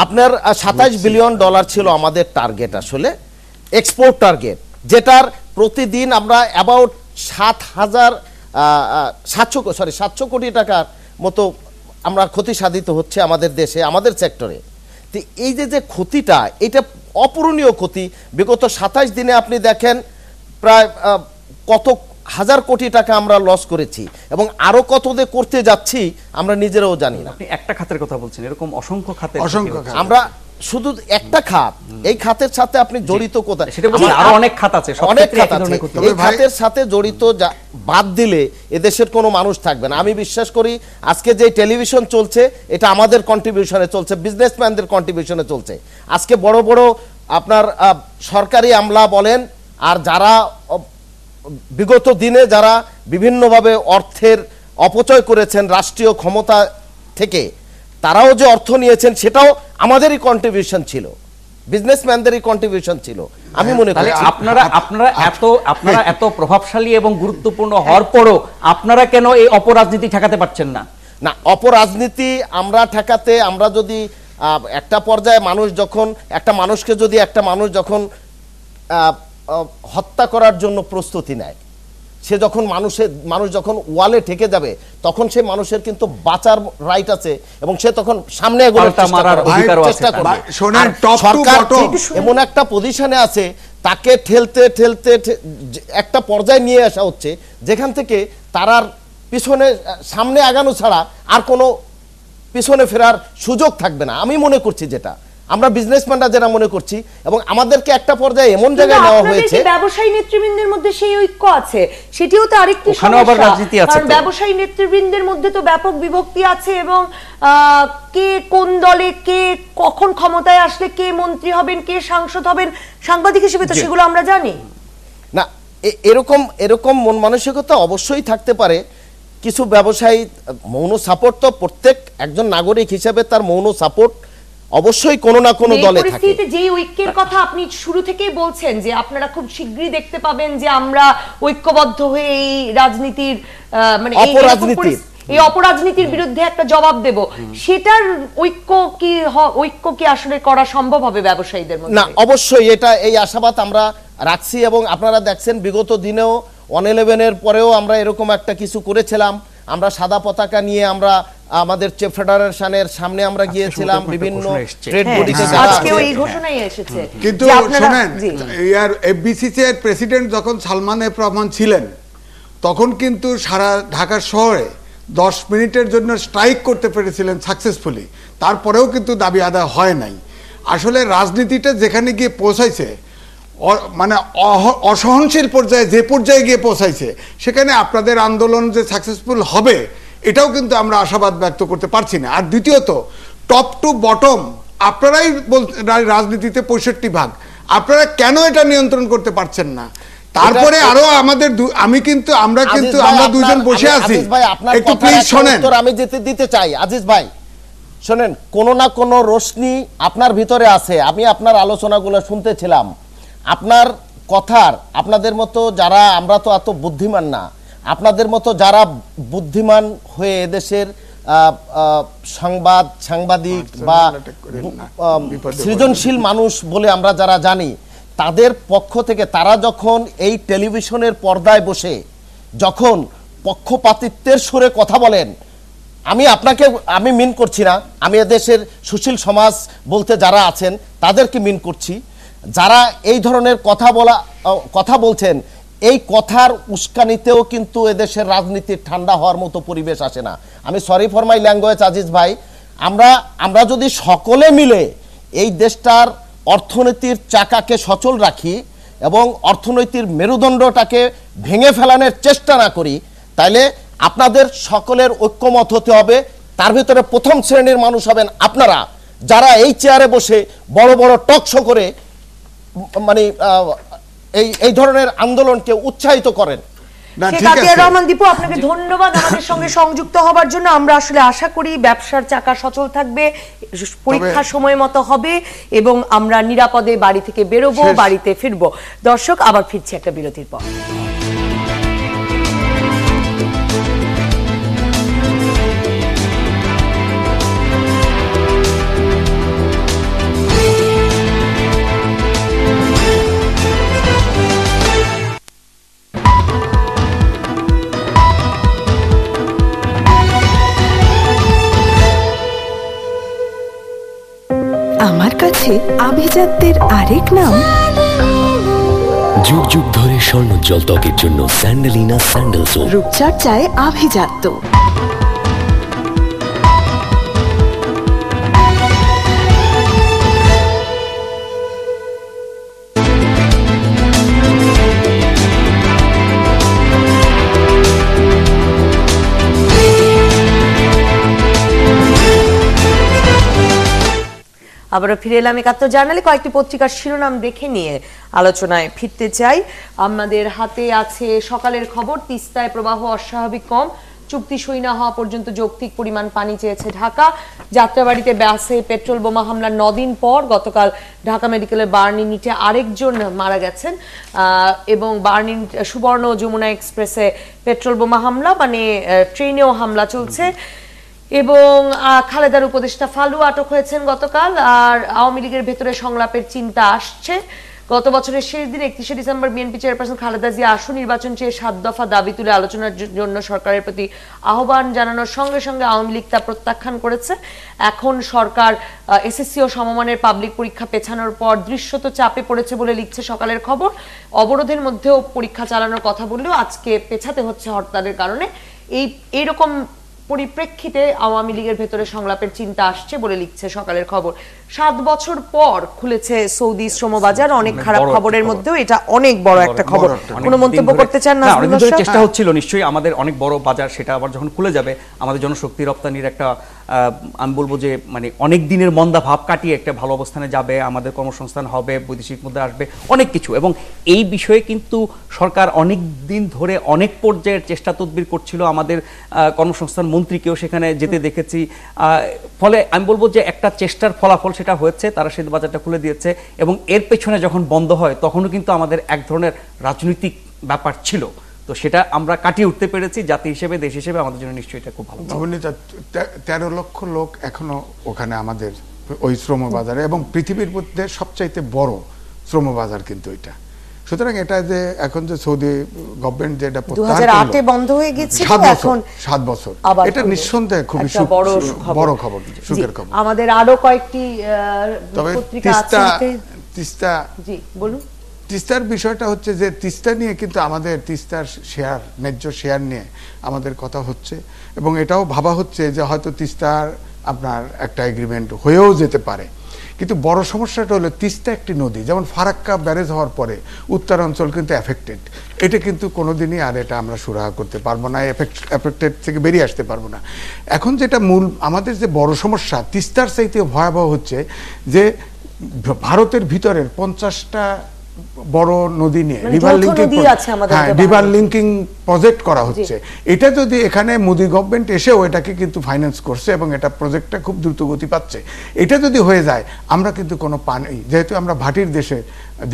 আপনার $27 বিলিয়ন ছিল আমাদের টার্গেট, আসলে এক্সপোর্ট টার্গেট, যেটার প্রতিদিন আমরা অ্যাবাউট 700 কোটি টাকার মতো আমরা ক্ষতি সাধিত হচ্ছে আমাদের দেশে, আমাদের সেক্টরে। তো এই যে ক্ষতিটা, এটা অপূরণীয় ক্ষতি। বিগত 27 দিনে আপনি দেখেন প্রায় কত হাজার কোটি টাকা আমরা লস করেছি এবং আরো কত করতে যাচ্ছি আমরা নিজেরাও জানি না। আপনি একটা খাতের কথা বলছেন, এরকম অসংখ্য খাতে আমরা শুধু একটা খাত, এই খাতের সাথে আপনি জড়িত কোথায়? আরো অনেক খাত আছে, অনেক খাত আছে। এই খাতের সাথে জড়িত বাদ দিলে এদেশের কোনো মানুষ থাকবে না। আমি বিশ্বাস করি আজকে যে টেলিভিশন চলছে, এটা আমাদের কন্ট্রিবিউশনে চলছে, বিজনেসম্যানদের কন্ট্রিবিউশনে চলছে। আজকে বড় বড় আপনার সরকারি আমলা বলেন, আর যারা বিগত দিনে যারা বিভিন্নভাবে অর্থের অপচয় করেছেন রাষ্ট্রীয় ক্ষমতা থেকে, তারাও যে অর্থ নিয়েছেন সেটাও আমাদেরই কন্ট্রিবিউশন ছিল, বিজনেসম্যানদেরই কন্ট্রিবিউশন ছিল। আমি মনে করি আপনারা এত প্রভাবশালী এবং গুরুত্বপূর্ণ হওয়ার পরও আপনারা কেন এই অপরাজনীতি ঠেকাতে পারছেন না? না, অপরাজনীতি আমরা ঠেকাতে, আমরা যদি একটা পর্যায়ে একটা মানুষ হত্যা করার জন্য প্রস্তুতি নেয়, মানুষ যখন ওয়ালে ঠেকে যাবে, তখন সে মানুষের কিন্তু বাঁচার রাইট আছে এবং সে তখন সামনে এগোনোর চেষ্টা করবে। সরকার এমন একটা পজিশনে আছে, তাকে ঠেলতে ঠেলতে একটা পর্যায়ে নিয়ে আসা হচ্ছে যেখান থেকে তার সামনে আগানো ছাড়া আর কোনো পিছনে ফেরার সুযোগ থাকবে না। আমি মনে করছি, যেটা আমরা বিজনেসম্যানরা যারা মনে করছি, এবং আমাদেরকে একটা পর্যায়ে এমন জায়গায় নেওয়া হয়েছে। ব্যবসায়ী নেতৃবৃন্দের মধ্যে সেই ঐক্য আছে, সেটিও তো আরেকটি সমস্যা, কারণ ব্যবসায়ী নেতৃবৃন্দের মধ্যে তো ব্যাপক বিভক্তি আছে এবং কে কোন দলে, কে কখন ক্ষমতায় আসলে কে মন্ত্রী হবেন, কে সাংসদ হবেন, সাংবাদিক হিসেবে তো সেগুলো আমরা জানি না। এরকম মন মানসিকতা অবশ্যই থাকতে পারে। কিছু ব্যবসায়ী মৌন সাপোর্ট, তো প্রত্যেক একজন নাগরিক হিসেবে তার মৌন সাপোর্ট অবশ্যই কোনো না কোনো দলে থাকে। যে ঐক্যের কথা আপনি শুরু থেকেই বলছেন যে আপনারা খুব শীঘ্রই দেখতে পাবেন যে আমরা ঐক্যবদ্ধ হয়ে এই রাজনীতির মানে এই অপরাজনীতির বিরুদ্ধে একটা জবাব দেব, সেটার ঐক্য কি আসলে করা সম্ভব হবে ব্যবসায়ীদের মধ্যে? না, অবশ্যই এই আশাবাদ আমরা রাখছি এবং আপনারা দেখছেন বিগত দিনেও 111-এর পরেও আমরা এরকম একটা কিছু করেছিলাম। আমরা সাদা পতাকা নিয়ে আমরা আমাদের ফেডারেশনের সামনে আমরা গিয়েছিলাম, বিভিন্ন ট্রেড বডিতে আজকেও এই ঘোষণাই এসেছে। কিন্তু শুনেন, এফবিসিসি এর প্রেসিডেন্ট যখন সালমান এফ রহমান ছিলেন, তখন কিন্তু সারা ঢাকা শহরে 10 মিনিটের জন্য স্ট্রাইক করতে পেরেছিলেন সাকসেসফুলি, তারপরেও কিন্তু দাবি আদায় হয় নাই। আসলে রাজনীতিটা যেখানে গিয়ে পৌঁছাইছে, মানে অসহনশীল পর্যায়ে যে পর্যায়ে গিয়ে পৌঁছাইছে, সেখানে আপনাদের আন্দোলন যে সাকসেসফুল হবে এটাও কিন্তু আমরা আশাবাদ ব্যক্ত করতে পারছি না। আর দ্বিতীয়ত, টপ টু বটম আপনারাই রাজনীতিতে 65 ভাগ, আপনারা কেন এটা নিয়ন্ত্রণ করতে পারছেন না? তারপরে আরো আমাদের আমরা দুজন বসে আছি, একটু প্লিজ শোনেন। আমি দিতে চাই আজিজ ভাই, শোনেন, কোনো না কোনো রোশনি আপনার ভিতরে আছে। আমি আপনার আলোচনাগুলো শুনতেছিলাম, আপনার কথার, আপনাদের মতো যারা, আমরা তো এত বুদ্ধিমান না, আপনাদের মতো যারা বুদ্ধিমান হয়ে এদেশের সাংবাদিক বা সৃজনশীল মানুষ বলে আমরা যারা জানি, তাদের পক্ষ থেকে তারা যখন এই টেলিভিশনের পর্দায় বসে যখন পক্ষপাতিত্বের সুরে কথা বলেন, আমি মিন করছি না, আমি এদেশের সুশীল সমাজ বলতে যারা আছেন তাদেরকে মিন করছি, যারা এই ধরনের কথা বলছেন, এই কথার উস্কানিতেও কিন্তু এদেশের রাজনীতির ঠান্ডা হওয়ার মতো পরিবেশ আসে না। আমি sorry for my language Aziz ভাই, আমরা যদি সকলে মিলে এই দেশটার অর্থনীতির চাকাকে সচল রাখি, এবং অর্থনৈতিক মেরুদণ্ডটাকে ভেঙে ফেলানোর চেষ্টা না করি, তাইলে আপনাদের সকলের ঐক্যমত হতে হবে। তার ভিতরে প্রথম শ্রেণীর মানুষ হবেন আপনারা, যারা এই চেয়ারে বসে বড় বড় টক শো করে মানে এই ধরনের আন্দোলনকে উৎসাহিত করেন। রহমান দীপু, আপনাকে ধন্যবাদ আমাদের সঙ্গে সংযুক্ত হবার জন্য। আমরা আসলে আশা করি ব্যবসার চাকা সচল থাকবে, পরীক্ষা সময় মতো হবে এবং আমরা নিরাপদে বাড়ি থেকে বেরোবো, বাড়িতে ফিরবো। দর্শক, আবার ফিরছি একটা বিরতির পর। আমার কাছে আভিজাত্যের আরেক নাম, যুগ যুগ ধরে স্বর্ণোজ্জ্বল ত্বকের জন্য স্যান্ডেলিনা স্যান্ডেল সোপ। রূপচর্চায় আভিজাত্য। আবারও ফিরে এলাম একাত্তর জার্নালে। কয়েকটি পত্রিকার শিরোনাম দেখে নিয়ে আলোচনায় ফিরতে চাই। আমাদের হাতে আছে সকালের খবর, তিস্তায় প্রবাহ অস্বাভাবিক কম, চুক্তি সই না হওয়া পর্যন্ত যৌক্তিক পরিমাণ পানি চেয়েছে ঢাকা। যাত্রাবাড়িতে বাসে পেট্রোল বোমা হামলার 9 দিন পর গতকাল ঢাকা মেডিকেলের বার্নিনিতে আরেকজন মারা গেছেন এবং বার্নিন সুবর্ণ যমুনা এক্সপ্রেসে পেট্রোল বোমা হামলা, মানে ট্রেনেও হামলা চলছে। এবং খালেদার উপদেষ্টা ফালু আটক হয়েছেন গতকাল। আর আওয়ামী লীগের ভেতরে সংলাপের চিন্তা আসছে। গত বছরের শেষ দিন 31শে December BNP chairperson Khaleda Zia আসু নির্বাচন চেয়ে 7 দফা দাবি তুলে আলোচনার জন্য সরকারের প্রতি আহ্বান জানানোর সঙ্গে সঙ্গে আওয়ামী লীগ তা প্রত্যাখ্যান করেছে। এখন সরকার এসএসসি ও সমমানের পাবলিক পরীক্ষা পেছানোর পর দৃশ্যত চাপে পড়েছে বলে লিখছে সকালের খবর। অবরোধের মধ্যেও পরীক্ষা চালানোর কথা বললেও আজকে পেছাতে হচ্ছে হরতালের কারণে। এইরকম পরিপ্রেক্ষিতে আওয়ামী লীগের ভেতরে সংলাপের চিন্তা আসছে বলে লিখছে সকালের খবর। 7 বছর পর খুলেছে সৌদি শ্রমবাজার। অনেক খারাপ খবরের মধ্যেও এটা অনেক বড় একটা খবর। কোনো মন্তব্য করতে চান না? চেষ্টা হচ্ছিল নিশ্চয়ই আমাদের অনেক বড় বাজার, সেটা আবার যখন খুলে যাবে আমাদের জনশক্তি রপ্তানির একটা আমি বলবো যে মানে অনেক দিনের মন্দা ভাব কাটিয়ে একটা ভালো অবস্থানে যাবে, আমাদের কর্মসংস্থান হবে, বৈদেশিক মুদ্রা আসবে, অনেক কিছু। এবং এই বিষয়ে কিন্তু সরকার অনেক দিন ধরে অনেক পর্যায়ের চেষ্টা তদবির করছিল। আমাদের কর্মসংস্থান মন্ত্রীকেও সেখানে যেতে দেখেছি। ফলে আমি বলবো যে একটা চেষ্টার ফলাফল সেটা হয়েছে, তারা সেই বাজারটা খুলে দিয়েছে। এবং এর পেছনে যখন বন্ধ হয় তখনও কিন্তু আমাদের এক ধরনের রাজনৈতিক ব্যাপার ছিল, তো সেটা আমরা কাটিয়ে উঠতে পেরেছি। জাতি হিসেবে, দেশ হিসেবে আমাদের জন্য নিশ্চয়ই এটা খুব ভালো। 13 লক্ষ লোক এখনো ওখানে আমাদের ওই শ্রম বাজারে, এবং পৃথিবীর মধ্যে সবচাইতে বড় শ্রম বাজার কিন্তু এটা। সুতরাং এটা যে এখন যে সৌদি গভর্নমেন্ট যেটা 2008 এ বন্ধ হয়ে গেছে, এখন 7 বছর, এটা নিঃসন্দেহে খুবই বড় খবর, সুখের খবর। আমাদের আরো কয়েকটি পত্রিকা আছে। তিস্তা, জি বলুন। তিস্তার বিষয়টা হচ্ছে যে তিস্তা নিয়ে কিন্তু আমাদের তিস্তার শেয়ার, ন্যায্য শেয়ার নিয়ে আমাদের কথা হচ্ছে, এবং এটাও ভাবা হচ্ছে যে হয়তো তিস্তার আপনার একটা এগ্রিমেন্ট হয়েও যেতে পারে। কিন্তু বড় সমস্যাটা হলো তিস্তা একটি নদী, যেমন ফারাক্কা ব্যারেজ হওয়ার পরে উত্তরাঞ্চল কিন্তু এফেক্টেড। এটা কিন্তু কোনোদিনই আর এটা আমরা সুরাহা করতে পারবো না, এফেক্টেড থেকে বেরিয়ে আসতে পারবো না। এখন যেটা মূল আমাদের যে বড় সমস্যা তিস্তার চাইতে ভয়াবহ হচ্ছে যে ভারতের ভিতরের 50টা বড় নদী নিয়ে রিভার লিঙ্কিং প্রজেক্ট করা হচ্ছে। এটা যদি এখানে মোদি গভর্নমেন্ট এসেও এটাকে কিন্তু ফাইন্যান্স করছে এবং এটা প্রজেক্টটা খুব দ্রুত গতি পাচ্ছে। এটা যদি হয়ে যায় আমরা কিন্তু কোনো পানি, যেহেতু আমরা ভাটির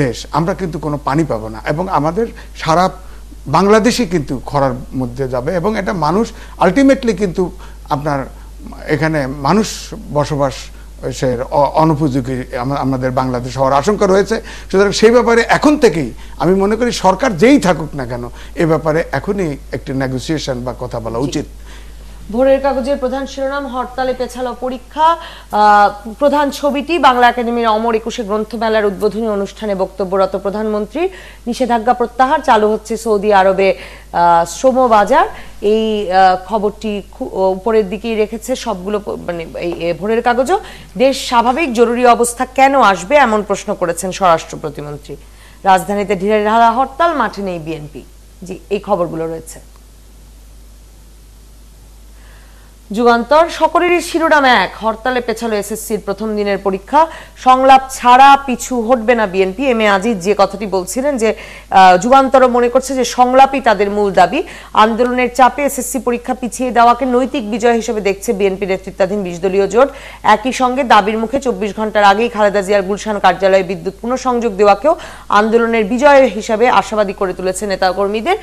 দেশ, আমরা কিন্তু কোনো পানি পাবো না, এবং আমাদের সারা বাংলাদেশই কিন্তু খরার মধ্যে যাবে। এবং এটা মানুষ আলটিমেটলি কিন্তু আপনার এখানে মানুষ বসবাস অনুপযোগী আমাদের বাংলাদেশ হওয়ার আশঙ্কা রয়েছে। সুতরাং সেই ব্যাপারে এখন থেকেই আমি মনে করি সরকার যেই থাকুক না কেন এ ব্যাপারে এখনই একটি নেগোসিয়েশন বা কথা বলা উচিত। ভোরের কাগজের প্রধান শিরোনাম, হরতালে পেছালো পরীক্ষা। প্রধান ছবিটি বাংলা একাডেমির অমর 21 গ্রন্থমেলার উদ্বোধনী অনুষ্ঠানে বক্তব্যরত প্রধানমন্ত্রী। নিষেধাজ্ঞা প্রত্যাহার, চালু হচ্ছে সৌদি আরবে শ্রম বাজার। এই খবরটি উপরের দিকেই রেখেছে সবগুলো, মানে এই ভোরের কাগজও। দেশ স্বাভাবিক, জরুরি অবস্থা কেন আসবে এমন প্রশ্ন করেছেন স্বরাষ্ট্র প্রতিমন্ত্রী। রাজধানীতে ঢিলেঢালা হরতাল, মাঠে নেই বিএনপি। জি, এই খবরগুলো রয়েছে। যুগান্তর, সকলেরই শিরোনাম এক, হরতালে পেছালো এসএসসির প্রথম দিনের পরীক্ষা, সংলাপ ছাড়া পিছু হটবে না বিএনপি। এম এ আজিজ যে কথাটি বলছিলেন যে যুগান্তর মনে করছে যে সংলাপই তাদের মূল দাবি। আন্দোলনের চাপে এসএসসি পরীক্ষা পিছিয়ে দেওয়াকে নৈতিক বিজয় হিসেবে দেখছে বিএনপি নেতৃত্বাধীন 20 দলীয় জোট। একই সঙ্গে দাবির মুখে 24 ঘন্টার আগেই খালেদা জিয়ার গুলশান কার্যালয়ে বিদ্যুৎ পুনঃসংযোগ দেওয়াকেও আন্দোলনের বিজয় হিসাবে আশাবাদী করে তুলেছে নেতাকর্মীদের।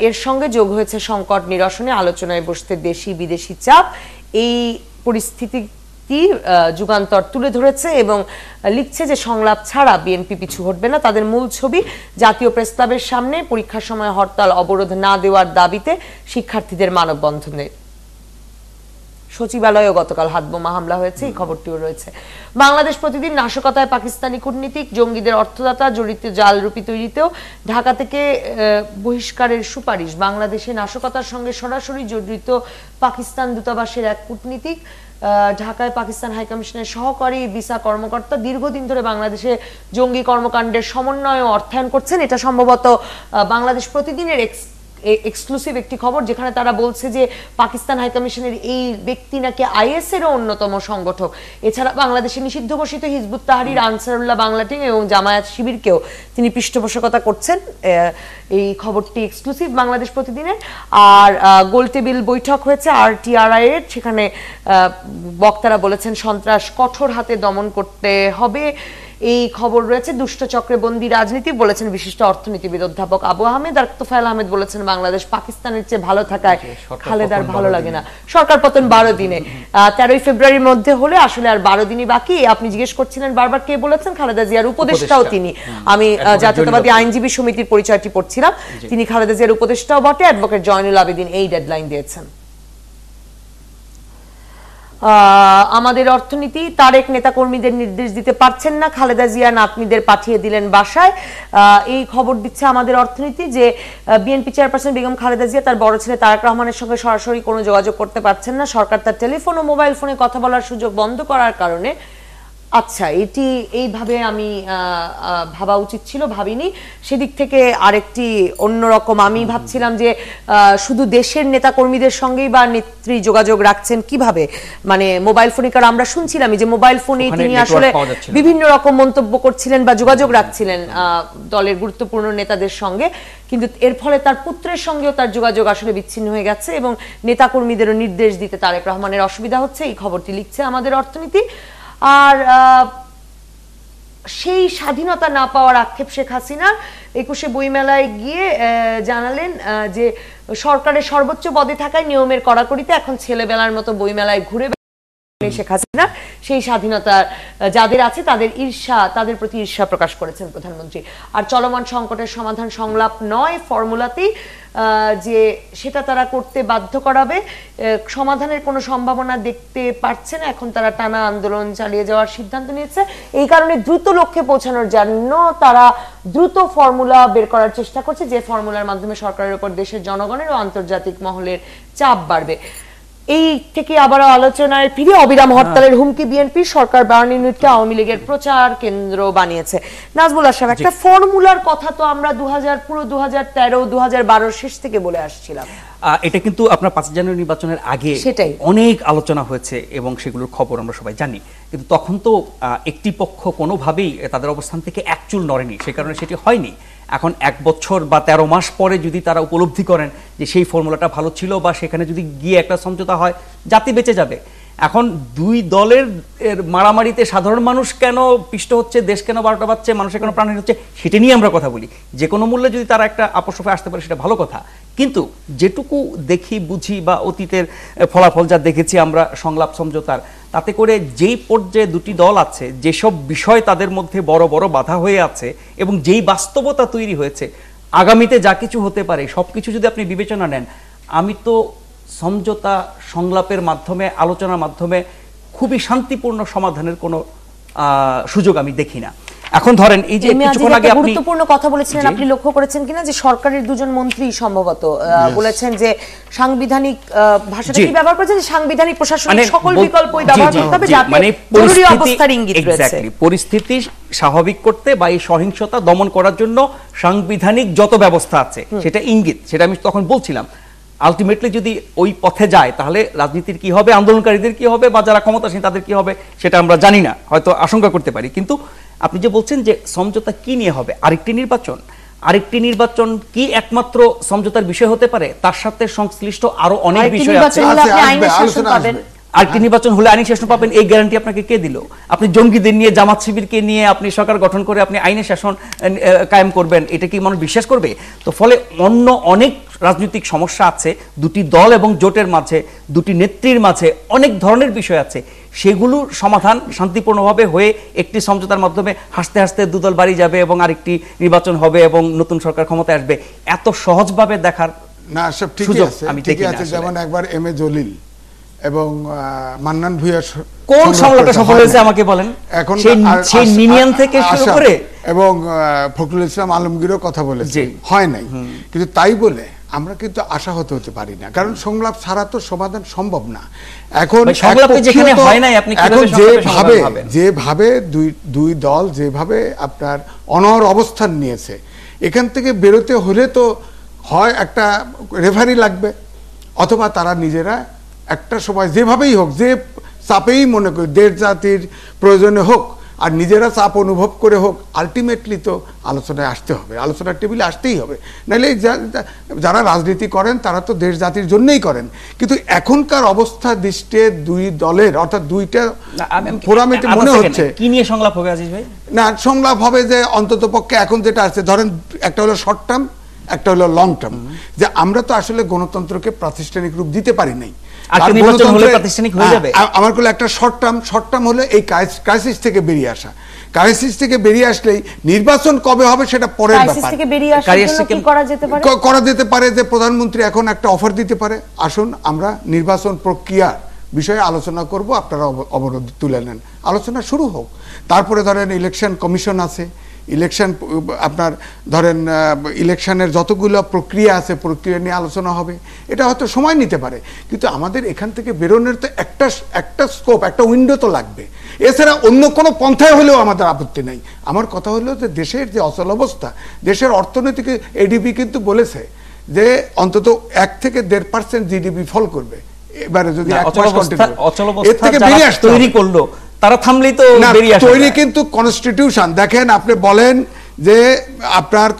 এর সঙ্গে যোগ হয়েছে সংকট নিরসনে আলোচনায় বসতে দেশি বিদেশি চাপ। এই পরিস্থিতি যুগান্তর তুলে ধরেছে এবং লিখছে যে সংলাপ ছাড়া বিএনপি পিছু হটবে না। তাদের মূল ছবি জাতীয় প্রেসক্লাবের সামনে পরীক্ষার সময় হরতাল অবরোধ না দেওয়ার দাবিতে শিক্ষার্থীদের মানববন্ধনে। সচিবালয়ে গতকাল হাতবোমা হামলা হয়েছে, এই খবরটিও রয়েছে। বাংলাদেশ প্রতিদিন, নাশকতায় পাকিস্তানি কূটনীতিক, জঙ্গিদের অর্থদাতা জড়িত জাল রুপি তৈরিতেও ঢাকা থেকে বহিষ্কারের সুপারিশ। বাংলাদেশে নাশকতার সঙ্গে সরাসরি জড়িত পাকিস্তান দূতাবাসের এক কূটনীতিক, ঢাকায় পাকিস্তান হাইকমিশনের সহকারী ভিসা কর্মকর্তা, দীর্ঘদিন ধরে বাংলাদেশে জঙ্গি কর্মকাণ্ডের সমন্বয় ও অর্থায়ন করছেন। এটা সম্ভবত বাংলাদেশ প্রতিদিনের এক্সক্লুসিভ একটি খবর, যেখানে তারা বলছে যে পাকিস্তান হাইকমিশনের এই ব্যক্তি নাকি আইএস এর অন্যতম সংগঠক। এছাড়া বাংলাদেশে নিষিদ্ধ ঘোষিত হিজবুত তাহরির, আনসারুল্লাহ বাংলা টিম এবং জামায়াত শিবিরকেও তিনি পৃষ্ঠপোষকতা করছেন। এই খবরটি এক্সক্লুসিভ বাংলাদেশ প্রতিদিনের। আর গোলটেবিল বৈঠক হয়েছে RTRI এর, সেখানে বক্তারা বলেছেন সন্ত্রাস কঠোর হাতে দমন করতে হবে। এই খবর রয়েছে। দুষ্ট চক্রে বন্দী রাজনীতি, বলেছেন বিশিষ্ট অর্থনীতিবিদ অধ্যাপক আবু আহমেদ। আর তোফায়েল আহমেদ বলেছেন বাংলাদেশ পাকিস্তানের চেয়ে ভালো থাকায় খালেদার ভালো লাগে না। সরকার পতন 12 দিনে, 13 ফেব্রুয়ারির মধ্যে হলে আসলে আর 12 দিনই বাকি। আপনি জিজ্ঞেস করছিলেন বারবার কে বলেছেন, খালেদা জিয়ার উপদেষ্টাও তিনি। আমি জাতীয়তাবাদী আইনজীবী সমিতির পরিচয়টি পড়ছিলাম, তিনি খালেদা জিয়ার উপদেষ্টাও বটে। অ্যাডভোকেট জয়নুল আবেদিন এই ডেডলাইন দিয়েছেন। আমাদের অর্থনীতি, তারেক নেতাকর্মীদের নির্দেশ দিতে পারছেন না, খালেদা জিয়া নাতনিদের পাঠিয়ে দিলেন বাসায়। এই খবর দিচ্ছে আমাদের অর্থনীতি যে বিএনপি চেয়ারপারসন বেগম খালেদা জিয়া তার বড় ছেলে তারেক রহমানের সঙ্গে সরাসরি কোনো যোগাযোগ করতে পারছেন না। সরকার তার টেলিফোন ও মোবাইল ফোনে কথা বলার সুযোগ বন্ধ করার কারণে। আচ্ছা, এটি এইভাবে আমি ভাবা উচিত ছিল, ভাবিনি। সেদিক থেকে আরেকটি অন্যরকম, আমি ভাবছিলাম যে শুধু দেশের নেতা কর্মীদের সঙ্গেই বা নেত্রী যোগাযোগ রাখছেন কিভাবে, মানে মোবাইল ফোনে, কারণ আমরা শুনছিলাম যে মোবাইল ফোনে তিনি আসলে বিভিন্ন রকম মন্তব্য করছিলেন বা যোগাযোগ রাখছিলেন দলের গুরুত্বপূর্ণ নেতাদের সঙ্গে, কিন্তু এর ফলে তার পুত্রের সঙ্গেও তার যোগাযোগ আসলে বিচ্ছিন্ন হয়ে গেছে এবং নেতাকর্মীদেরও নির্দেশ দিতে তারেক রহমানের অসুবিধা হচ্ছে। এই খবরটি লিখছে আমাদের অর্থনীতি। আর সেই স্বাধীনতা না পাওয়ার আক্ষেপ শেখ হাসিনা 21শে বইমেলায় গিয়ে জানালেন যে সরকারের সর্বোচ্চ পদে থাকায় নিয়মের কড়াকড়িতে এখন ছেলেবেলার মতো বইমেলায় ঘুরে শেখ হাসিনা সেই স্বাধীনতা যাদের আছে তাদের প্রতি ঈর্ষা প্রকাশ করেছেন প্রধানমন্ত্রী। আর চলমান সংকটের সমাধান সংলাপ নয়, ফর্মুলাতেই যে সেটা তারা করতে বাধ্য করাবে। সমাধানের কোনো সম্ভাবনা দেখতে পারছে না, এখন তারা টানা আন্দোলন চালিয়ে যাওয়ার সিদ্ধান্ত নিয়েছে। এই কারণে দ্রুত লক্ষ্যে পৌঁছানোর জন্য তারা দ্রুত ফর্মুলা বের করার চেষ্টা করছে, যে ফর্মুলার মাধ্যমে সরকারের উপর দেশের জনগণের ও আন্তর্জাতিক মহলের চাপ বাড়বে। এই থেকে আবার আলোচনায় ফিরে, অবিরাম হরতালের হুমকি বিএনপি, সরকার 12 ইউনিটকে আওয়ামী লীগের প্রচার কেন্দ্র বানিয়েছে। নাজমুল আশরাফ, একটা ফর্মুলার কথা তো আমরা 2013, 2012 শেষ থেকে বলে আসছিলাম। এটা কিন্তু আপনার 5 জানুয়ারি নির্বাচনের আগে অনেক আলোচনা হয়েছে এবং সেগুলোর খবর আমরা সবাই জানি, কিন্তু তখন তো একটি পক্ষ কোনোভাবেই তাদের অবস্থান থেকে একচুল নড়েনি, সে কারণে সেটি হয়নি। এখন 1 বছর বা 13 মাস পরে যদি তারা উপলব্ধি করেন যে সেই ফর্মুলাটা ভালো ছিল বা সেখানে যদি গিয়ে একটা সমঝোতা হয়, জাতি বেঁচে যাবে। এখন দুই দলের মারামারিতে সাধারণ মানুষ কেন পিষ্ট হচ্ছে, দেশ কেন 12টা বাজছে, মানুষের কেন প্রাণহানি হচ্ছে, সেটা নিয়ে আমরা কথা বলি। যে কোনো মূল্যে যদি তারা একটা আপোষে আসতে পারে সেটা ভালো কথা, কিন্তু যেটুকু দেখি বুঝি বা অতীতের ফলাফল যা দেখেছি আমরা সংলাপ সমঝোতার, তাতে করে যেই পর্যায়ে দুটি দল আছে, যেসব বিষয় তাদের মধ্যে বড় বড় বাধা হয়ে আছে এবং যেই বাস্তবতা তৈরি হয়েছে, আগামীতে যা কিছু হতে পারে সবকিছু যদি আপনি বিবেচনা নেন, আমি তো সমঝোতা সংলাপের মাধ্যমে, আলোচনার মাধ্যমে খুবই শান্তিপূর্ণ সমাধানের কোনো সুযোগ আমি দেখি না। এখন ধরেন এই যে কিছুক্ষণ আগে আপনি গুরুত্বপূর্ণ কথা বলেছিলেন, আপনি লক্ষ্য করেছেন কিনা যে সরকারের দুজন মন্ত্রী সম্ভবত বলেছেন যে সাংবিধানিক ভাষাটা কি ব্যবহার করেছেন, সাংবিধানিক প্রশাসনিক সকল বিকল্পই ব্যবহার করতে হবে যাতে জরুরি অবস্থার ইঙ্গিত রয়েছে। পরিস্থিতি স্বাভাবিক করতে বা এই সহিংসতা দমন করার জন্য সাংবিধানিক যত ব্যবস্থা আছে সেটা ইঙ্গিত, সেটা আমি তখন বলছিলাম। আলটিমেটলি যদি ওই পথে যায় তাহলে রাজনীতির কি হবে, আন্দোলনকারীদের কি হবে, বা যারা ক্ষমতাসীন তাদের কি হবে সেটা আমরা জানি না, হয়তো আশঙ্কা করতে পারি। কিন্তু আপনি যে বলছেন যে সমঝোতা কি নিয়ে হবে, আরেকটি নির্বাচন কি একমাত্র সমঝোতার বিষয় হতে পারে? তার সাথে সংশ্লিষ্ট আরো অনেক বিষয় আছে। আরেকটি নির্বাচন হলে আইনি শাসন পাবেন, এই গ্যারান্টি আপনাকে কে দিল? আপনি জঙ্গিদের নিয়ে, জামাত শিবিরকে নিয়ে আপনি সরকার গঠন করে আপনি আইনি শাসন কায়েম করবেন, এটা কি মানুষ বিশ্বাস করবে? তো ফলে অন্য অনেক রাজনৈতিক সমস্যা আছে, দুটি দল এবং জোটের মাঝে, দুটি নেত্রীর মাঝে অনেক ধরনের বিষয় আছে, সেগুলোর সমাধান শান্তিপূর্ণভাবে হয়ে একটি সমঝোতার মাধ্যমে হাসতে হাসতে দুদল বাড়ি যাবে এবং আরেকটি নির্বাচন হবে এবং নতুন সরকার ক্ষমতায় আসবে, এত সহজভাবে দেখার না সব ঠিকই আছে, আমি ঠিকই আছে। যেমন একবার এম এ জলিল এবং মান্নান ভূঁইয়া কোন সমঝোতা সফল হয়েছে আমাকে বলেন? এখন সেই নিনিয়ান থেকে শুরু করে এবং ফখরুল ইসলাম আলমগীরও কথা বলেছে, হয় নাই। কিন্তু তাই বলে আমরা কিন্তু আশাহত হতে পারি না, কারণ সংলাপ ছাড়া তো সমাধান সম্ভব না। এখন যেভাবে দুই দল যেভাবে আপনার অনড় অবস্থান নিয়েছে, এখান থেকে বেরোতে হলে তো হয় একটা রেফারি লাগবে, অথবা তারা নিজেরা একটা সময় যেভাবেই হোক, যে চাপেই মনে করি দেশ জাতির প্রয়োজনে হোক আর নিজেরা চাপ অনুভব করে হোক, আলটিমেটলি তো আলোচনায় আসতে হবে, আলোচনার টেবিলে আসতেই হবে। নাহলে যারা রাজনীতি করেন তারা তো দেশ জাতির জন্যই করেন। কিন্তু এখনকার অবস্থা দৃষ্টে দুই দলের, অর্থাৎ দুইটা ফোরামেতে মনে হচ্ছে কি নিয়ে সংলাপ হবে আজিজ ভাই? না, সংলাপ হবে যে অন্তত পক্ষে এখন যেটা আছে, ধরেন একটা হলো শর্ট টার্ম, একটা হলো লং টার্ম, যে আমরা তো আসলে গণতন্ত্রকে প্রাতিষ্ঠানিক রূপ দিতে পারি নাই। আমার কোলে একটা শর্ট টার্ম হলে এই ক্রাইসিস থেকে বেরিয়ে আসা, ক্রাইসিস থেকে বেরিয়ে আসলেই নির্বাচন কবে হবে সেটা পরের ব্যাপার। করা যেতে পারে যে প্রধানমন্ত্রী এখন একটা অফার দিতে পারে, আসুন আমরা নির্বাচন প্রক্রিয়া বিষয়ে আলোচনা করব, আপনারা অবরোধ তুলে নেন, আলোচনা শুরু হোক। তারপরে ধরেন ইলেকশন কমিশন আছে, ইলেকশন আপনার ধরেন ইলেকশনের যতগুলো প্রক্রিয়া আছে, প্রক্রিয়া নিয়ে আলোচনা হবে। এটা হয়তো সময় নিতে পারে, কিন্তু আমাদের এখান থেকে বেরোনোর তো একটা স্কোপ, একটা উইন্ডো তো লাগবে। এছাড়া অন্য কোনো পন্থায় হলেও আমাদের আপত্তি নাই। আমার কথা হলো যে দেশের যে অচল অবস্থা, দেশের অর্থনীতিকে এডিবি কিন্তু বলেছে যে অন্তত 1 থেকে 1.5% জিডিপি ফল করবে এবারে, যদি তৈরি করলো তারা থামলেই তো বেরিয়ে আসে। তৈরি কিন্তু কনস্টিটিউশন দেখেন, আপনি বলেন যে আপনার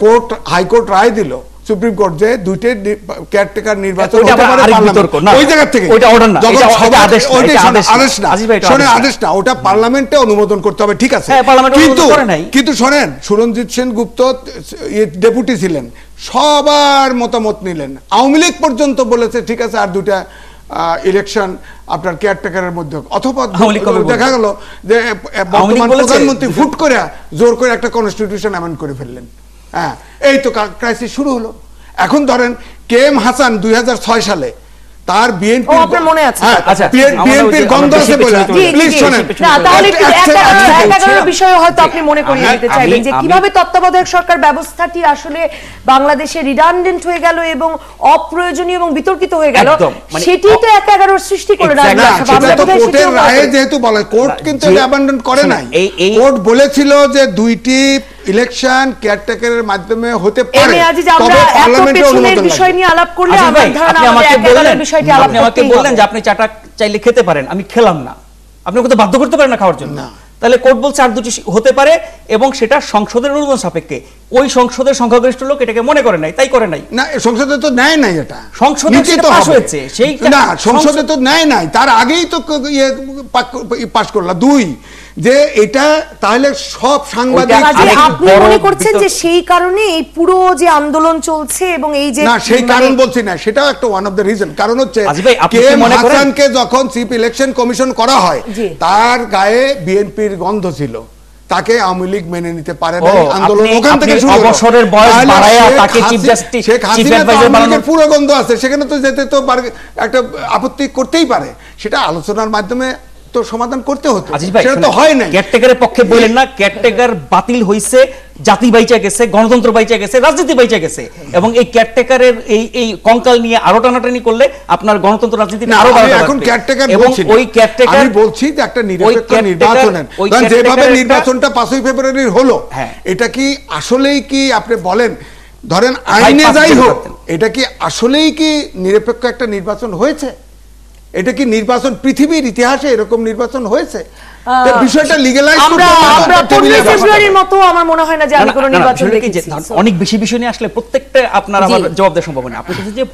কোর্ট, হাইকোর্ট রায় দিল, সুপ্রিম কোর্ট যে দুইটা কেয়ারটেকার নির্বাচন হতে পারে, ওই জায়গা থেকে আদেশ না, ওটা পার্লামেন্টে অনুমোদন করতে হবে, ঠিক আছে। কিন্তু শোনেন, সুরঞ্জিত সেনগুপ্ত ডেপুটি ছিলেন, সবার মতামত নিলেন, আওয়ামী লীগ পর্যন্ত বলেছে ঠিক আছে আর দুটা ইলেকশন আপনার কেয়ারটেকারের মধ্যে, অথবা দেখা গেল যে বর্তমান প্রধানমন্ত্রী ফুট করে জোর করে একটা কনস্টিটিউশন অ্যামেন্ড করে ফেললেন। হ্যাঁ, এই তো ক্রাইসিস শুরু হলো। এখন ধরেন কে এম হাসান 2006 সালে তার বিএনপি মনে আছে, বিএনপির গন্ধ আছে বলে, প্লিজ শুনেন, বিষয়ে হয়তো আপনি মনে করিয়ে দিতে চাইবেন যে কিভাবে তত্ত্বাবধায়ক সরকার ব্যবস্থাটি আসলে বাংলাদেশে রিডান্ডেন্ট হয়ে গেল এবং অপ্রয়োজনীয় এবং বিতর্কিত হয়ে গেল, সেটি তো 11 সৃষ্টি করে না। কোর্টের রায়ে যেহেতু বলে, কোর্ট কিন্তু অ্যাবান্ডন করে নাই। কোর্ট বলেছিল যে দুইটি ইলেকশন কেয়ারটেকারের মাধ্যমে হতে পারে, তবে পার্লামেন্টে অনুমোদন বিষয় নিয়ে আলাপ করলে আমরা ধারণা আপনি আমাকে বললেন যে আপনি চাটা চাইলে খেতে পারেন, আমি খেলাম না, আপনি ওকে তো বাধ্য করতে পারেন না খাওয়ার জন্য। তাহলে কোর্ট বলছে আর দুটি হতে পারে এবং সেটা সংসদের অনুমোদন সাপেক্ষে। ওই সংসদের সংখ্যাগরিষ্ঠ লোক এটাকে মনে করে নাই, তাই করে নাই। না, সংসদে তো নেয় নাই, এটা সংসদে পাস হয়েছে, সেই না সংসদে তো নেয় নাই, তার আগেই তো পাস করলা। 2 যে এটা তাহলে সব সাংবাদিক, আপনি মনে করছেন যে সেই কারণে এই পুরো যে আন্দোলন চলছে এবং এই যে, না সেই কারণ বলছি না, সেটাও একটা ওয়ান অফ দ্য রিজন। কারণ হচ্ছে কে এম হাসানকে যখন চিফ ইলেকশন কমিশন করা হয়, তার গায়ে বিএনপির গন্ধ ছিল, তাকে আওয়ামী লীগ মেনে নিতে পারে না, আন্দোলন ওখান থেকে শুরু হলো। অবসরের বয়স বাড়ায়া তাকে চিফ জাস্টিস, শেখ হাসিনা বানানোর পুরো গন্ধ আছে, সেখানে তো যেতে তো একটা আপত্তি করতেই পারে। সেটা আলোচনার মাধ্যমে তো সমাধান করতে হতো, আজিজ ভাই সেটা তো হয় নাই। কেয়ারটেকারের পক্ষে বলেন না, কেয়ারটেকার বাতিল হইছে, জাতি বাইচা গেছে, গণতন্ত্র বাইচা গেছে, রাজনীতি বাইচা গেছে, এবং এই কেয়ারটেকারের এই কঙ্কাল নিয়ে আরো টানাটানি করলে আপনার গণতন্ত্র রাজনীতিতে আরো বাড়বে। এখন কেয়ারটেকার এবং বলছি, ওই কেয়ারটেকার আমি বলছি যে একটা নিরপেক্ষ নির্বাচনের যেভাবে নির্বাচনটা 5ই ফেব্রুয়ারির হলো, এটা কি আসলেই কি আপনি বলেন, ধরেন আইনে যাই হোক, এটা কি আসলেই কি নিরপেক্ষ একটা নির্বাচন হয়েছে? এটা কি নির্বাচন পৃথিবীর ইতিহাসে এরকম নির্বাচন হয়েছে? বিষয়টা লিগ্যালাইজ করতে আমরা 15 ফেব্রুয়ারির মতো আমার মনে হয় না যে আমি কোনো নির্বাচন দেখেছি। অনেক বেশি বিষয় নিয়ে আসলে প্রত্যেকটা আপনার আবার জবাব দেওয়া সম্ভব না। আপনি বলছেন যে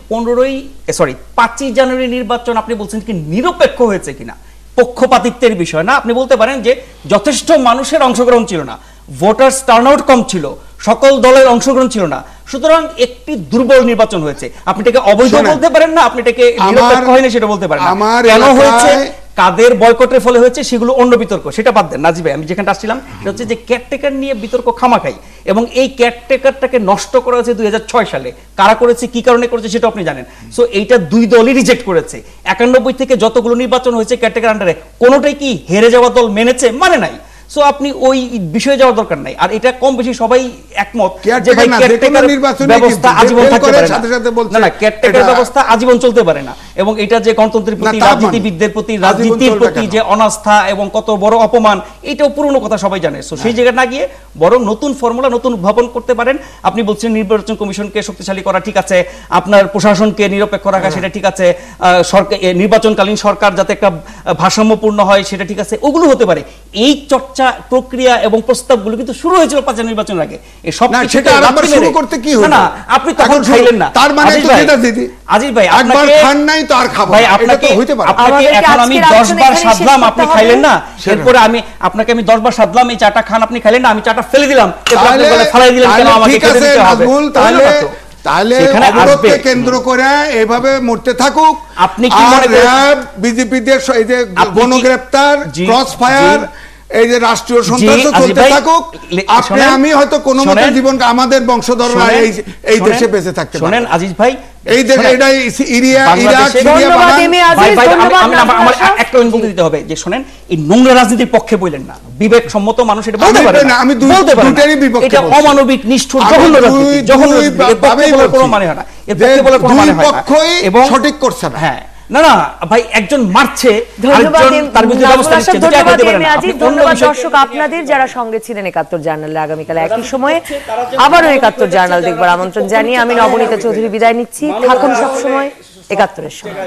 5ই জানুয়ারি নির্বাচন আপনি বলছেন কি নিরপেক্ষ হয়েছে কিনা, পক্ষপাতিত্বের বিষয় না। আপনি বলতে পারেন যে যথেষ্ট মানুষের অংশগ্রহণ ছিল না, ভোটার্স টার্নআউট কম ছিল, সকল দলের অংশগ্রহণ ছিল না, সুতরাং একটি দুর্বল নির্বাচন হয়েছে। আপনি এটাকে অবৈধ বলতে পারেন না, আপনি এটাকে নিরপেক্ষ হয়নি সেটা বলতে পারেন না। কেন হয়েছে, কাদের বয়কটের ফলে হয়েছে, সেগুলো অন্য বিতর্ক, সেটা বাদ দেন। নাজিব ভাই, আমি যেখানে আসছিলাম সেটা হচ্ছে যে কেয়ারটেকার নিয়ে বিতর্ক খামাখাই, এবং এই কেয়ারটেকারটাকে নষ্ট করা হয়েছে 2006 সালে। কারা করেছে, কি কারণে করেছে সেটা আপনি জানেন। সো এইটা দুই দলই রিজেক্ট করেছে। 91 থেকে যতগুলো নির্বাচন হয়েছে কেয়ারটেকার আন্ডারে, কোনোটাই কি হেরে যাওয়া দল মেনেছে? মানে নাই। সো আপনি ওই বিষয়ে যাওয়ার দরকার নাই। আর এটা কম বেশি সবাই একমত যে ভাই কেয়ারটেকার ব্যবস্থা আজীবন থাকতে পারে না, না কেয়ারটেকার ব্যবস্থা আজীবন চলতে পারে না। এবং এটা যে গণতন্ত্রের প্রতি, রাজনীতিবিদদের প্রতি, রাজনীতির প্রতি যে অনাস্থা এবং কত বড় অপমান, এটাও পুরনো কথা, সবাই জানে। সো সেই জায়গায় না গিয়ে বরং নতুন ফর্মুলা, নতুন উদ্ভাবন করতে পারেন। আপনি বলছেন নির্বাচন কমিশনকে শক্তিশালী করা, ঠিক আছে, আপনার প্রশাসনকে নিরপেক্ষ রাখা, সেটা ঠিক আছে, সরকার নির্বাচনকালীন সরকার যাতে একটা ভারসাম্যপূর্ণ হয়, সেটা ঠিক আছে, ওগুলো হতে পারে। এই চর্চা, প্রক্রিয়া এবং প্রস্তাবগুলো কিন্তু শুরু হয়েছিল 5 নির্বাচন আগে। এই সব সেটা আবার শুরু করতে কি হলো? না, আপনি তখন খাইলেন না। তার মানে তো যেটা দিদি আজিজ ভাই, একবার খান নাই তো আর খাবো ভাই, না, এটা তো হইতে পারে। আপনাকে এখন আমি 10 বার সাধলাম, আপনি খাইলেন না। এরপরে আমি আপনাকে 10 বার সাধলাম, এই চাটা খান, আপনি খাইলেন না, আমি চাটা ফেলে দিলাম, এরপর আপনি বলে ফেলাই দিলেন কেন, আমাকে খেতে দিতে হবে। তাহলে অবরোধকে কেন্দ্র করে এভাবে মরতে থাকুক। আপনি কি মনে করেন বিজেপিদের এই যে গণগ্রেপ্তার, ক্রস ফায়ার, এই যে রাষ্ট্রীয় সন্ত্রাস চলতে থাকুক, আপনি আমি হয়তো কোনো মতে জীবন আমাদের বংশধররা এই দেশে বেঁচে থাকতে পারে। শুনেন আজিজ ভাই, এই দেশ এটা সিরিয়া, ইরাক, সিরিয়া, আমার একটা বলতে দিতে হবে যে শুনেন, এই নোংরা রাজনীতির পক্ষে বললেন না, বিবেক সম্মত মানুষ এটা বলতে পারে না। আমি দুইটারই বিপক্ষে, এটা অমানবিক, নিষ্ঠুর, জঘন্য রাজনীতি, জঘন্য রাজনীতি, এর পক্ষে বলার কোনো মানে হয় না, এর পক্ষে বলার কোনো মানে হয় না। এবং সঠিক করছে না। হ্যাঁ, না না ভাই, একজন মারছে, আরেকজন তার বিরুদ্ধে ব্যবস্থা নিচ্ছে, দুটো এক হতে পারে না। ধন্যবাদ দর্শক আপনাদের যারা সঙ্গে ছিলেন 71 জার্নালে। আগামীকাল একই সময়ে আবারও 71 জার্নাল দেখবার আমন্ত্রণ জানিয়ে আমি নবনীতা চৌধুরী বিদায় নিচ্ছি। থাকুন সব সময় 71-এর সঙ্গে।